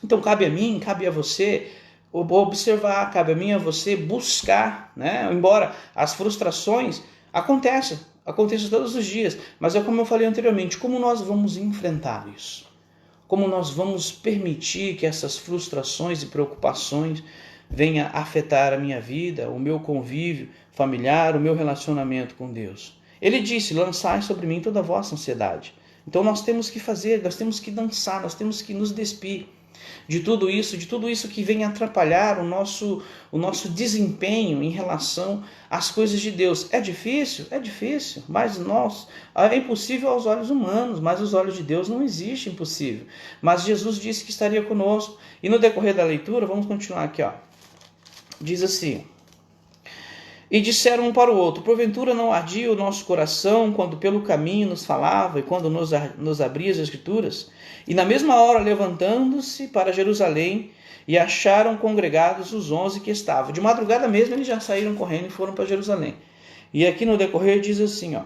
Então cabe a mim, cabe a você observar, cabe a mim e a você buscar, né? Embora as frustrações aconteçam todos os dias, mas é como eu falei anteriormente, como nós vamos enfrentar isso? Como nós vamos permitir que essas frustrações e preocupações venham afetar a minha vida, o meu convívio familiar, o meu relacionamento com Deus? Ele disse, lançai sobre mim toda a vossa ansiedade. Então nós temos que fazer, nós temos que dançar, nós temos que nos despir de tudo isso que vem atrapalhar o nosso desempenho em relação às coisas de Deus. É difícil, mas é impossível aos olhos humanos, mas aos olhos de Deus não existe impossível. Mas Jesus disse que estaria conosco. E no decorrer da leitura, vamos continuar aqui, ó. Diz assim: e disseram um para o outro, porventura não ardia o nosso coração quando pelo caminho nos falava e quando nos abria as Escrituras? E na mesma hora, levantando-se para Jerusalém, e acharam congregados os 11 que estavam. De madrugada mesmo, eles já saíram correndo e foram para Jerusalém. E aqui no decorrer diz assim, ó.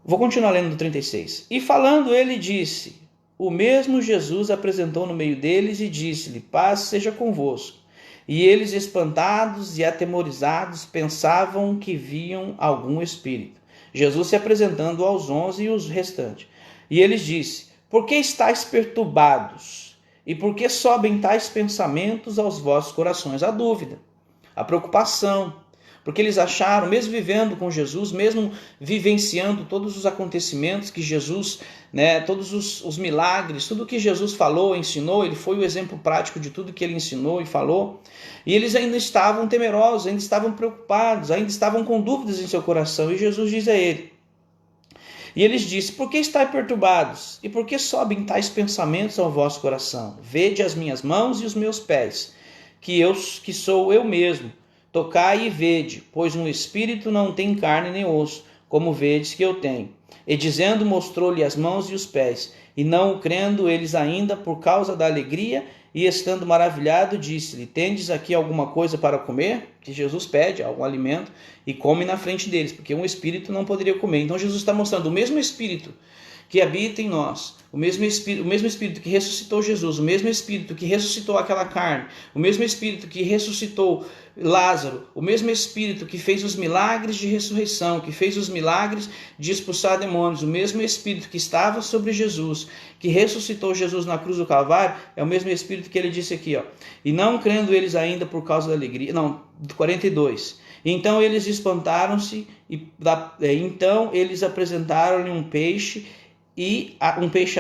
Vou continuar lendo do 36. E falando ele disse, o mesmo Jesus apresentou no meio deles e disse-lhe, paz seja convosco. E eles, espantados e atemorizados, pensavam que viam algum espírito. Jesus se apresentando aos 11 e os restantes. E eles disse, por que estáis perturbados? E por que sobem tais pensamentos aos vossos corações? A dúvida, a preocupação. Porque eles acharam, mesmo vivendo com Jesus, mesmo vivenciando todos os acontecimentos que Jesus, todos os milagres, tudo que Jesus falou, ensinou, ele foi o exemplo prático de tudo que ele ensinou e falou. E eles ainda estavam temerosos, ainda estavam preocupados, ainda estavam com dúvidas em seu coração. E Jesus diz a ele, e eles disse, por que estáis perturbados? E por que sobem tais pensamentos ao vosso coração? Vede as minhas mãos e os meus pés, que sou eu mesmo. Tocai e vede, pois um espírito não tem carne nem osso, como vedes que eu tenho. E dizendo, mostrou-lhe as mãos e os pés. E não crendo eles ainda por causa da alegria, e estando maravilhado, disse-lhe, tendes aqui alguma coisa para comer? Que Jesus pede algum alimento e come na frente deles, porque um espírito não poderia comer. Então Jesus está mostrando o mesmo espírito que habita em nós, o mesmo espírito que ressuscitou Jesus, o mesmo espírito que ressuscitou aquela carne, o mesmo espírito que ressuscitou Lázaro, o mesmo espírito que fez os milagres de ressurreição, que fez os milagres de expulsar demônios, o mesmo espírito que estava sobre Jesus, que ressuscitou Jesus na cruz do Calvário, é o mesmo espírito que ele disse aqui, ó. E não crendo eles ainda por causa da alegria, 42. Então eles espantaram-se, então eles apresentaram-lhe um peixe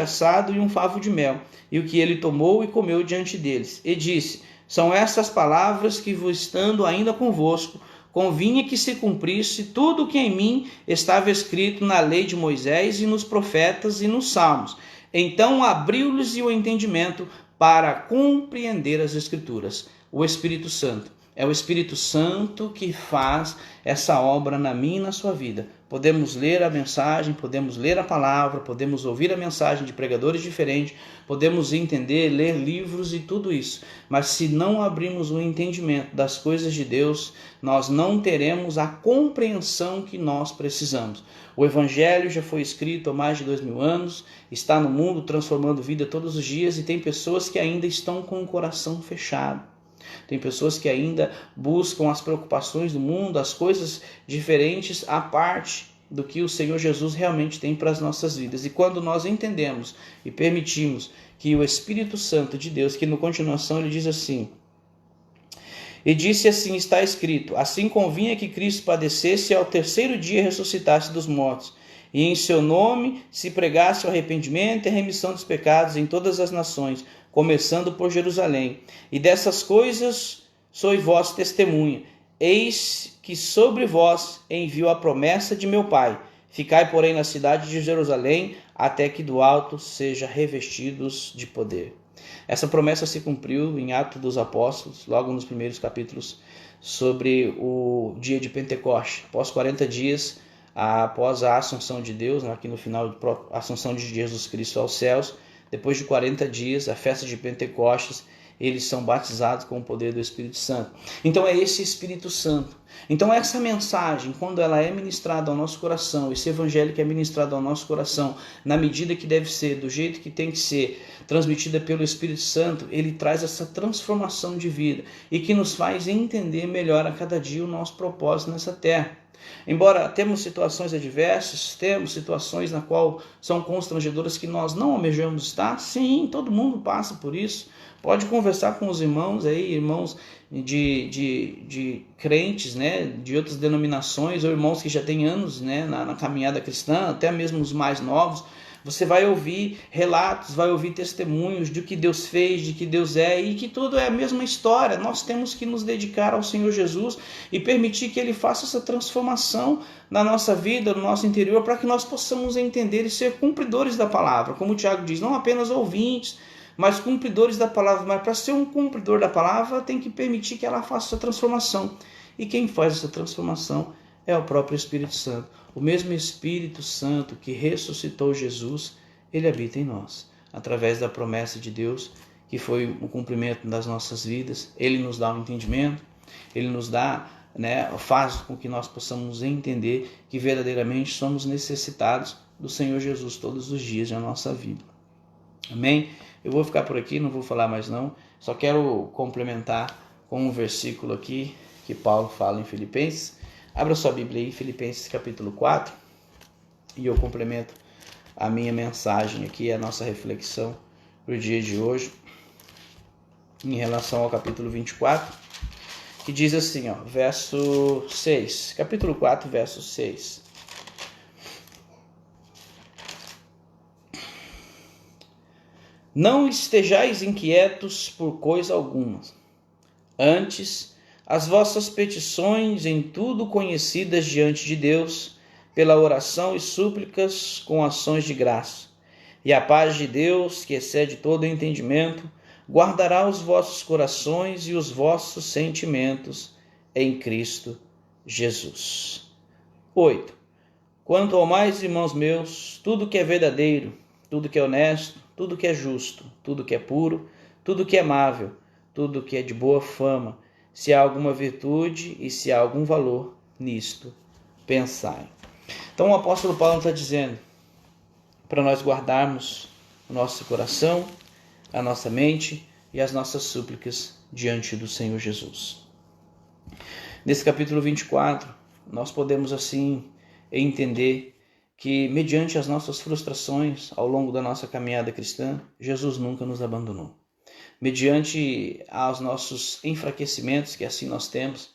assado e um favo de mel, e o que ele tomou e comeu diante deles. E disse, são estas palavras que vos estando ainda convosco, convinha que se cumprisse tudo o que em mim estava escrito na lei de Moisés e nos profetas e nos salmos. Então abriu-lhes o entendimento para compreender as Escrituras. O Espírito Santo É o Espírito Santo que faz essa obra na minha e na sua vida. Podemos ler a mensagem, podemos ler a palavra, podemos ouvir a mensagem de pregadores diferentes, podemos entender, ler livros e tudo isso. Mas se não abrirmos o entendimento das coisas de Deus, nós não teremos a compreensão que nós precisamos. O Evangelho já foi escrito há mais de 2000 anos, está no mundo transformando vida todos os dias e tem pessoas que ainda estão com o coração fechado. Tem pessoas que ainda buscam as preocupações do mundo, as coisas diferentes, à parte do que o Senhor Jesus realmente tem para as nossas vidas. E quando nós entendemos e permitimos que o Espírito Santo de Deus, que na continuação ele diz assim, e disse assim, está escrito, assim convinha que Cristo padecesse e ao terceiro dia ressuscitasse dos mortos, e em seu nome se pregasse o arrependimento e a remissão dos pecados em todas as nações, começando por Jerusalém. E dessas coisas sois vós testemunha. Eis que sobre vós envio a promessa de meu Pai. Ficai, porém, na cidade de Jerusalém, até que do alto sejam revestidos de poder. Essa promessa se cumpriu em Atos dos Apóstolos, logo nos primeiros capítulos, sobre o dia de Pentecoste. Após 40 dias, após a assunção de Deus, aqui no final, a assunção de Jesus Cristo aos céus, depois de 40 dias, a festa de Pentecostes, eles são batizados com o poder do Espírito Santo. Então é esse Espírito Santo. Então essa mensagem, quando ela é ministrada ao nosso coração, esse evangelho que é ministrado ao nosso coração, na medida que deve ser, do jeito que tem que ser, transmitida pelo Espírito Santo, ele traz essa transformação de vida e que nos faz entender melhor a cada dia o nosso propósito nessa terra. Embora temos situações adversas, temos situações na qual são constrangedoras que nós não almejamos estar, sim, todo mundo passa por isso. Pode conversar com os irmãos aí, irmãos de crentes, né, de outras denominações, ou irmãos que já têm anos, né, na caminhada cristã, até mesmo os mais novos. Você vai ouvir relatos, vai ouvir testemunhos de que Deus fez, de que Deus é e que tudo é a mesma história. Nós temos que nos dedicar ao Senhor Jesus e permitir que Ele faça essa transformação na nossa vida, no nosso interior, para que nós possamos entender e ser cumpridores da palavra. Como o Tiago diz, não apenas ouvintes, mas cumpridores da palavra. Mas para ser um cumpridor da palavra, tem que permitir que ela faça essa transformação. E quem faz essa transformação é o próprio Espírito Santo. O mesmo Espírito Santo que ressuscitou Jesus, ele habita em nós. Através da promessa de Deus, que foi o cumprimento das nossas vidas, ele nos dá um entendimento, ele nos dá, faz com que nós possamos entender que verdadeiramente somos necessitados do Senhor Jesus todos os dias da nossa vida. Amém? Eu vou ficar por aqui, não vou falar mais não. Só quero complementar com um versículo aqui que Paulo fala em Filipenses. Abra sua Bíblia aí, Filipenses capítulo 4, e eu complemento a minha mensagem aqui, a nossa reflexão para o dia de hoje, em relação ao capítulo 24, que diz assim, verso 6, capítulo 4, verso 6. Não estejais inquietos por coisa alguma, antes as vossas petições em tudo conhecidas diante de Deus, pela oração e súplicas com ações de graça. E a paz de Deus, que excede todo entendimento, guardará os vossos corações e os vossos sentimentos em Cristo Jesus. 8. Quanto ao mais, irmãos meus, tudo que é verdadeiro, tudo que é honesto, tudo que é justo, tudo que é puro, tudo que é amável, tudo que é de boa fama, se há alguma virtude e se há algum valor, nisto pensai. Então o apóstolo Paulo está dizendo para nós guardarmos o nosso coração, a nossa mente e as nossas súplicas diante do Senhor Jesus. Nesse capítulo 24, nós podemos assim entender que mediante as nossas frustrações ao longo da nossa caminhada cristã, Jesus nunca nos abandonou. Mediante aos nossos enfraquecimentos, que assim nós temos,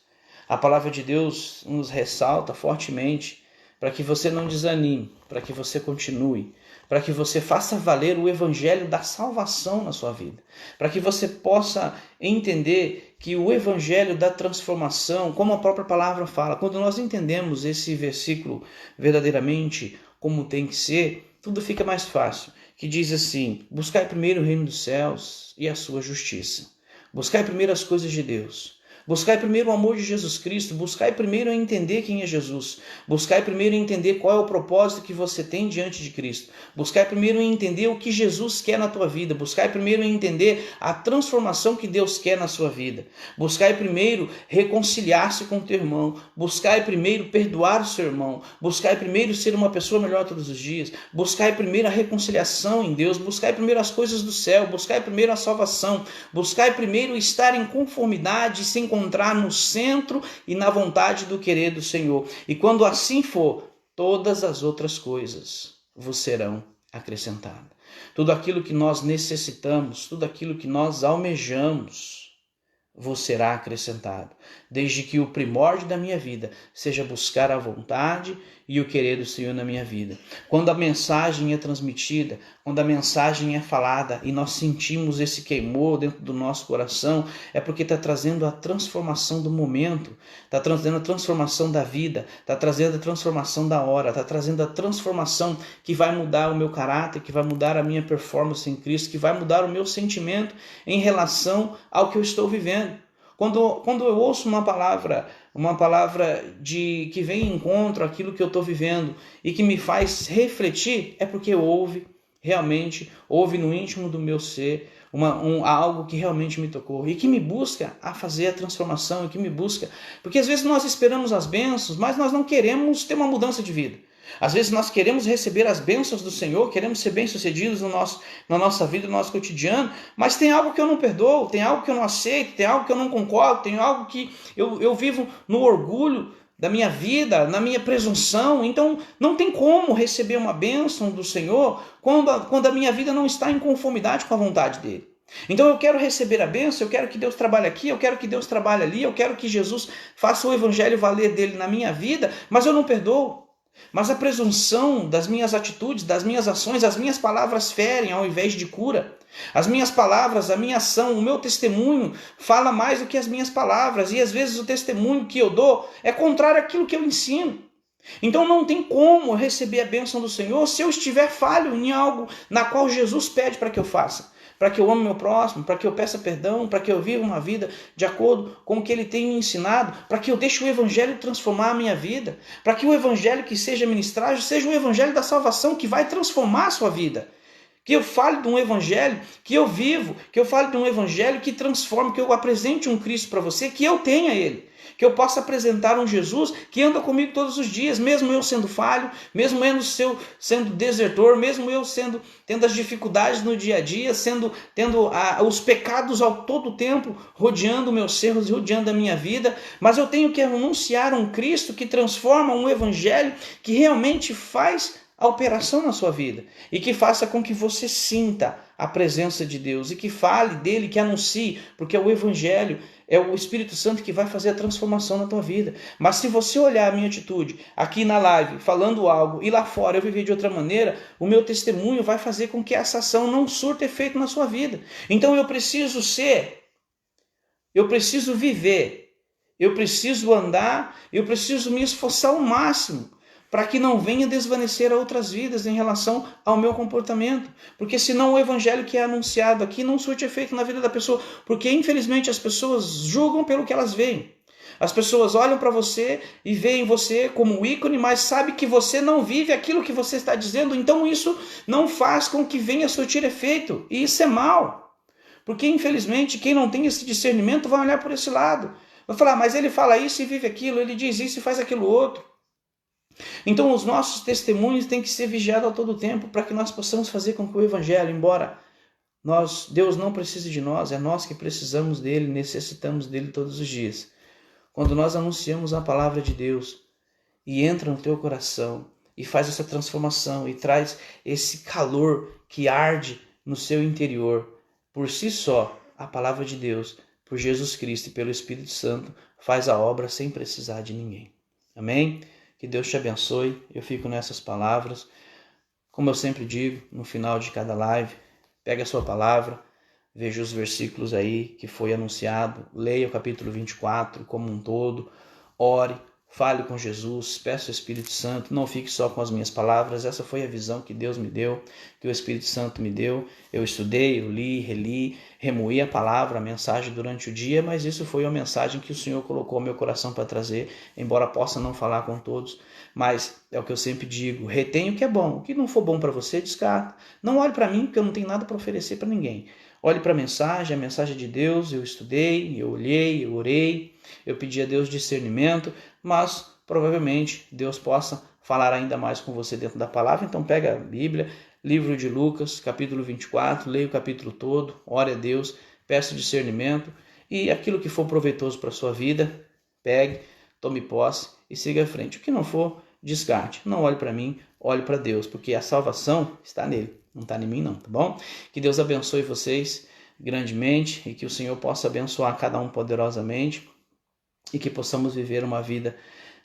a palavra de Deus nos ressalta fortemente para que você não desanime, para que você continue, para que você faça valer o evangelho da salvação na sua vida, para que você possa entender que o evangelho da transformação, como a própria palavra fala, quando nós entendemos esse versículo verdadeiramente como tem que ser, tudo fica mais fácil. Que diz assim, buscai primeiro o reino dos céus e a sua justiça. Buscai primeiro as coisas de Deus. Buscai primeiro o amor de Jesus Cristo, buscai primeiro entender quem é Jesus, buscai primeiro entender qual é o propósito que você tem diante de Cristo, buscai primeiro entender o que Jesus quer na tua vida, buscai primeiro entender a transformação que Deus quer na sua vida, buscai primeiro reconciliar-se com o teu irmão, buscai primeiro perdoar o seu irmão, buscai primeiro ser uma pessoa melhor todos os dias, buscai primeiro a reconciliação em Deus, buscai primeiro as coisas do céu, buscai primeiro a salvação, buscai primeiro estar em conformidade e se encontrar no centro e na vontade do querer do Senhor. E quando assim for, todas as outras coisas vos serão acrescentadas. Tudo aquilo que nós necessitamos, tudo aquilo que nós almejamos, vos será acrescentado, desde que o primórdio da minha vida seja buscar a vontade e o querer do Senhor na minha vida. Quando a mensagem é transmitida, quando a mensagem é falada e nós sentimos esse queimor dentro do nosso coração, é porque está trazendo a transformação do momento, está trazendo a transformação da vida, está trazendo a transformação da hora, está trazendo a transformação que vai mudar o meu caráter, que vai mudar a minha performance em Cristo, que vai mudar o meu sentimento em relação ao que eu estou vivendo. Quando eu ouço uma palavra que vem em encontro àquilo que eu estou vivendo e que me faz refletir, é porque realmente houve no íntimo do meu ser algo que realmente me tocou e que me busca a fazer a transformação, e que me busca, porque às vezes nós esperamos as bênçãos, mas nós não queremos ter uma mudança de vida. Às vezes nós queremos receber as bênçãos do Senhor, queremos ser bem-sucedidos na nossa vida, no nosso cotidiano, mas tem algo que eu não perdoo, tem algo que eu não aceito, tem algo que eu não concordo, tem algo que eu vivo no orgulho da minha vida, na minha presunção. Então não tem como receber uma bênção do Senhor quando a minha vida não está em conformidade com a vontade dele. Então eu quero receber a bênção, eu quero que Deus trabalhe aqui, eu quero que Deus trabalhe ali, eu quero que Jesus faça o evangelho valer dele na minha vida, mas eu não perdoo. Mas a presunção das minhas atitudes, das minhas ações, as minhas palavras ferem ao invés de cura. As minhas palavras, a minha ação, o meu testemunho fala mais do que as minhas palavras. E às vezes o testemunho que eu dou é contrário àquilo que eu ensino. Então não tem como eu receber a bênção do Senhor se eu estiver falho em algo na qual Jesus pede para que eu faça. Para que eu ame meu próximo, para que eu peça perdão, para que eu viva uma vida de acordo com o que ele tem me ensinado, para que eu deixe o evangelho transformar a minha vida, para que o evangelho que seja ministrado seja o evangelho da salvação que vai transformar a sua vida. Que eu fale de um evangelho que eu vivo, que eu fale de um evangelho que transforme, que eu apresente um Cristo para você, que eu tenha ele. Que eu possa apresentar um Jesus que anda comigo todos os dias, mesmo eu sendo falho, mesmo eu sendo desertor, mesmo eu tendo as dificuldades no dia a dia, tendo os pecados ao todo tempo rodeando o meu ser, rodeando a minha vida, mas eu tenho que anunciar um Cristo que transforma, um evangelho que realmente faz a operação na sua vida e que faça com que você sinta a presença de Deus e que fale dele, que anuncie, porque o evangelho é o Espírito Santo que vai fazer a transformação na tua vida. Mas se você olhar a minha atitude aqui na live, falando algo, e lá fora eu viver de outra maneira, o meu testemunho vai fazer com que essa ação não surta efeito na sua vida. Então eu preciso viver, eu preciso andar, eu preciso me esforçar ao máximo para que não venha desvanecer a outras vidas em relação ao meu comportamento. Porque senão o evangelho que é anunciado aqui não surte efeito na vida da pessoa. Porque infelizmente as pessoas julgam pelo que elas veem. As pessoas olham para você e veem você como um ícone, mas sabem que você não vive aquilo que você está dizendo. Então isso não faz com que venha surtir efeito. E isso é mal. Porque infelizmente quem não tem esse discernimento vai olhar por esse lado. Vai falar, mas ele fala isso e vive aquilo, ele diz isso e faz aquilo outro. Então os nossos testemunhos têm que ser vigiados a todo tempo para que nós possamos fazer com que o evangelho, embora Deus não precise de nós, é nós que precisamos dele, necessitamos dele todos os dias. Quando nós anunciamos a palavra de Deus e entra no teu coração e faz essa transformação e traz esse calor que arde no seu interior, por si só, a palavra de Deus, por Jesus Cristo e pelo Espírito Santo, faz a obra sem precisar de ninguém. Amém? Que Deus te abençoe. Eu fico nessas palavras. Como eu sempre digo, no final de cada live, pega a sua palavra, veja os versículos aí que foi anunciado, leia o capítulo 24 como um todo, ore, fale com Jesus, peça o Espírito Santo, não fique só com as minhas palavras. Essa foi a visão que Deus me deu, que o Espírito Santo me deu. Eu estudei, eu li, reli, remoí a palavra, a mensagem durante o dia, mas isso foi uma mensagem que o Senhor colocou no meu coração para trazer, embora possa não falar com todos, mas é o que eu sempre digo, retenha o que é bom, o que não for bom para você, descarta. Não olhe para mim, porque eu não tenho nada para oferecer para ninguém. Olhe para a mensagem de Deus, eu estudei, eu olhei, eu orei, eu pedi a Deus discernimento, mas provavelmente Deus possa falar ainda mais com você dentro da palavra. Então pega a Bíblia, livro de Lucas, capítulo 24, leia o capítulo todo, ore a Deus, peça discernimento e aquilo que for proveitoso para a sua vida, pegue, tome posse e siga à frente. O que não for, descarte. Não olhe para mim, olhe para Deus, porque a salvação está nele, não está em mim não, tá bom? Que Deus abençoe vocês grandemente e que o Senhor possa abençoar cada um poderosamente e que possamos viver uma vida,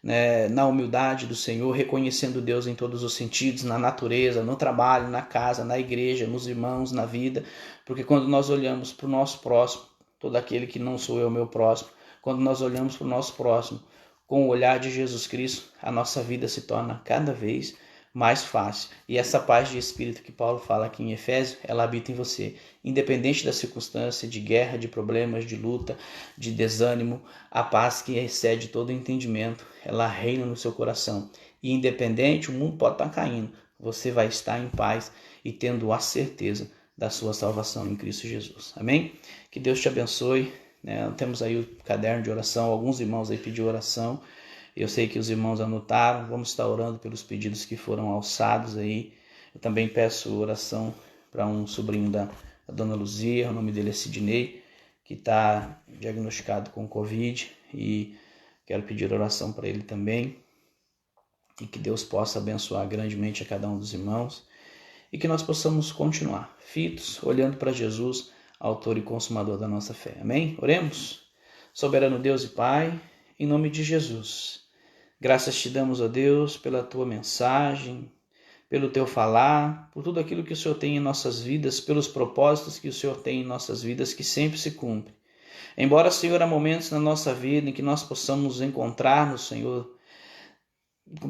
né, na humildade do Senhor, reconhecendo Deus em todos os sentidos, na natureza, no trabalho, na casa, na igreja, nos irmãos, na vida, porque quando nós olhamos para o nosso próximo, todo aquele que não sou eu, meu próximo, quando nós olhamos para o nosso próximo com o olhar de Jesus Cristo, a nossa vida se torna cada vez mais fácil. E essa paz de espírito que Paulo fala aqui em Efésios, ela habita em você. Independente da circunstância, de guerra, de problemas, de luta, de desânimo, a paz que excede todo entendimento, ela reina no seu coração. E independente, o mundo pode estar caindo, você vai estar em paz e tendo a certeza da sua salvação em Cristo Jesus. Amém? Que Deus te abençoe. Temos aí o caderno de oração, alguns irmãos aí pediram oração. Eu sei que os irmãos anotaram, vamos estar orando pelos pedidos que foram alçados aí. Eu também peço oração para um sobrinho da dona Luzia, o nome dele é Sidney, que está diagnosticado com Covid e quero pedir oração para ele também. E que Deus possa abençoar grandemente a cada um dos irmãos e que nós possamos continuar fitos, olhando para Jesus, autor e consumador da nossa fé. Amém? Oremos? Soberano Deus e Pai, em nome de Jesus, graças te damos, ó Deus, pela tua mensagem, pelo teu falar, por tudo aquilo que o Senhor tem em nossas vidas, pelos propósitos que o Senhor tem em nossas vidas, que sempre se cumpre. Embora, Senhor, há momentos na nossa vida em que nós possamos encontrar no Senhor,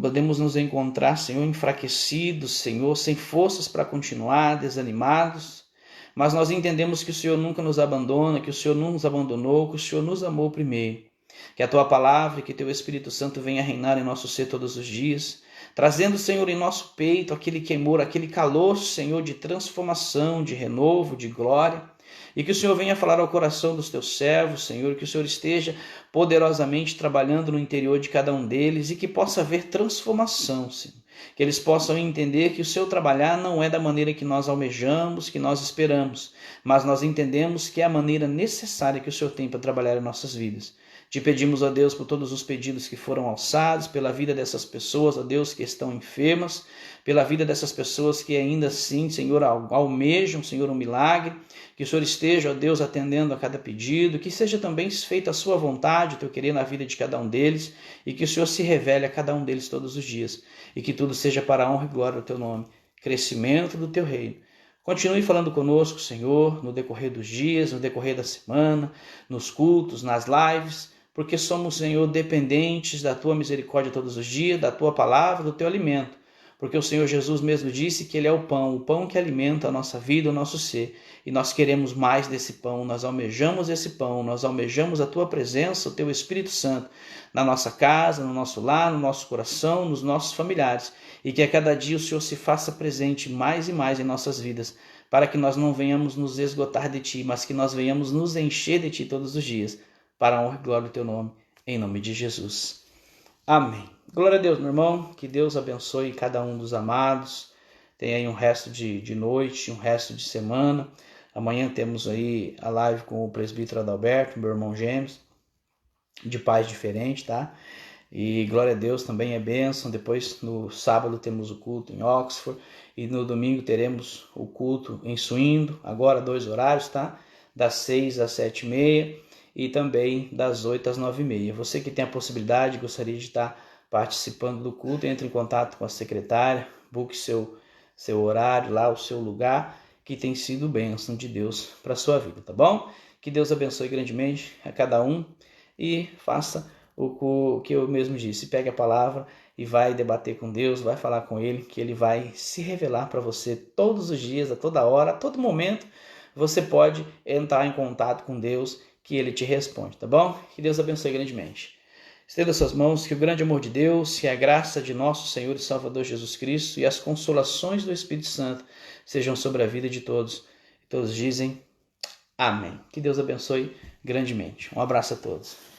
podemos nos encontrar, Senhor, enfraquecidos, Senhor, sem forças para continuar, desanimados, mas nós entendemos que o Senhor nunca nos abandona, que o Senhor não nos abandonou, que o Senhor nos amou primeiro. Que a tua palavra e que teu Espírito Santo venha reinar em nosso ser todos os dias, trazendo, Senhor, em nosso peito aquele queimor, aquele calor, Senhor, de transformação, de renovo, de glória. E que o Senhor venha falar ao coração dos teus servos, Senhor, que o Senhor esteja poderosamente trabalhando no interior de cada um deles e que possa haver transformação, Senhor. Que eles possam entender que o seu trabalhar não é da maneira que nós almejamos, que nós esperamos, mas nós entendemos que é a maneira necessária que o Senhor tem para trabalhar em nossas vidas. Te pedimos, ó Deus, por todos os pedidos que foram alçados, pela vida dessas pessoas, ó Deus, que estão enfermas, pela vida dessas pessoas que ainda assim, Senhor, almejam, Senhor, um milagre, que o Senhor esteja, ó Deus, atendendo a cada pedido, que seja também feita a sua vontade, o teu querer na vida de cada um deles, e que o Senhor se revele a cada um deles todos os dias, e que tudo seja para a honra e glória do teu nome, crescimento do teu reino. Continue falando conosco, Senhor, no decorrer dos dias, no decorrer da semana, nos cultos, nas lives, porque somos, Senhor, dependentes da tua misericórdia todos os dias, da tua palavra, do teu alimento. Porque o Senhor Jesus mesmo disse que Ele é o pão que alimenta a nossa vida, o nosso ser. E nós queremos mais desse pão, nós almejamos esse pão, nós almejamos a tua presença, o teu Espírito Santo, na nossa casa, no nosso lar, no nosso coração, nos nossos familiares. E que a cada dia o Senhor se faça presente mais e mais em nossas vidas, para que nós não venhamos nos esgotar de ti, mas que nós venhamos nos encher de ti todos os dias, para a honra e glória do teu nome, em nome de Jesus. Amém. Glória a Deus, meu irmão, que Deus abençoe cada um dos amados. Tem aí um resto de noite, um resto de semana. Amanhã temos aí a live com o presbítero Adalberto, meu irmão Gêmeos, de pais diferentes, tá? E glória a Deus, também é bênção. Depois no sábado temos o culto em Oxford e no domingo teremos o culto em Suindo, agora 2 horários, tá? Das 6 às 7h30 e também das 8 às 9h30. Você que tem a possibilidade, gostaria de estar participando do culto, entre em contato com a secretária, busque seu horário lá, o seu lugar, que tem sido bênção de Deus para a sua vida, tá bom? Que Deus abençoe grandemente a cada um e faça o que eu mesmo disse. Pegue a palavra e vai debater com Deus, vai falar com Ele, que Ele vai se revelar para você todos os dias, a toda hora, a todo momento. Você pode entrar em contato com Deus, que Ele te responde, tá bom? Que Deus abençoe grandemente. Estenda suas mãos, que o grande amor de Deus, que a graça de nosso Senhor e Salvador Jesus Cristo e as consolações do Espírito Santo sejam sobre a vida de todos. Todos dizem amém. Que Deus abençoe grandemente. Um abraço a todos.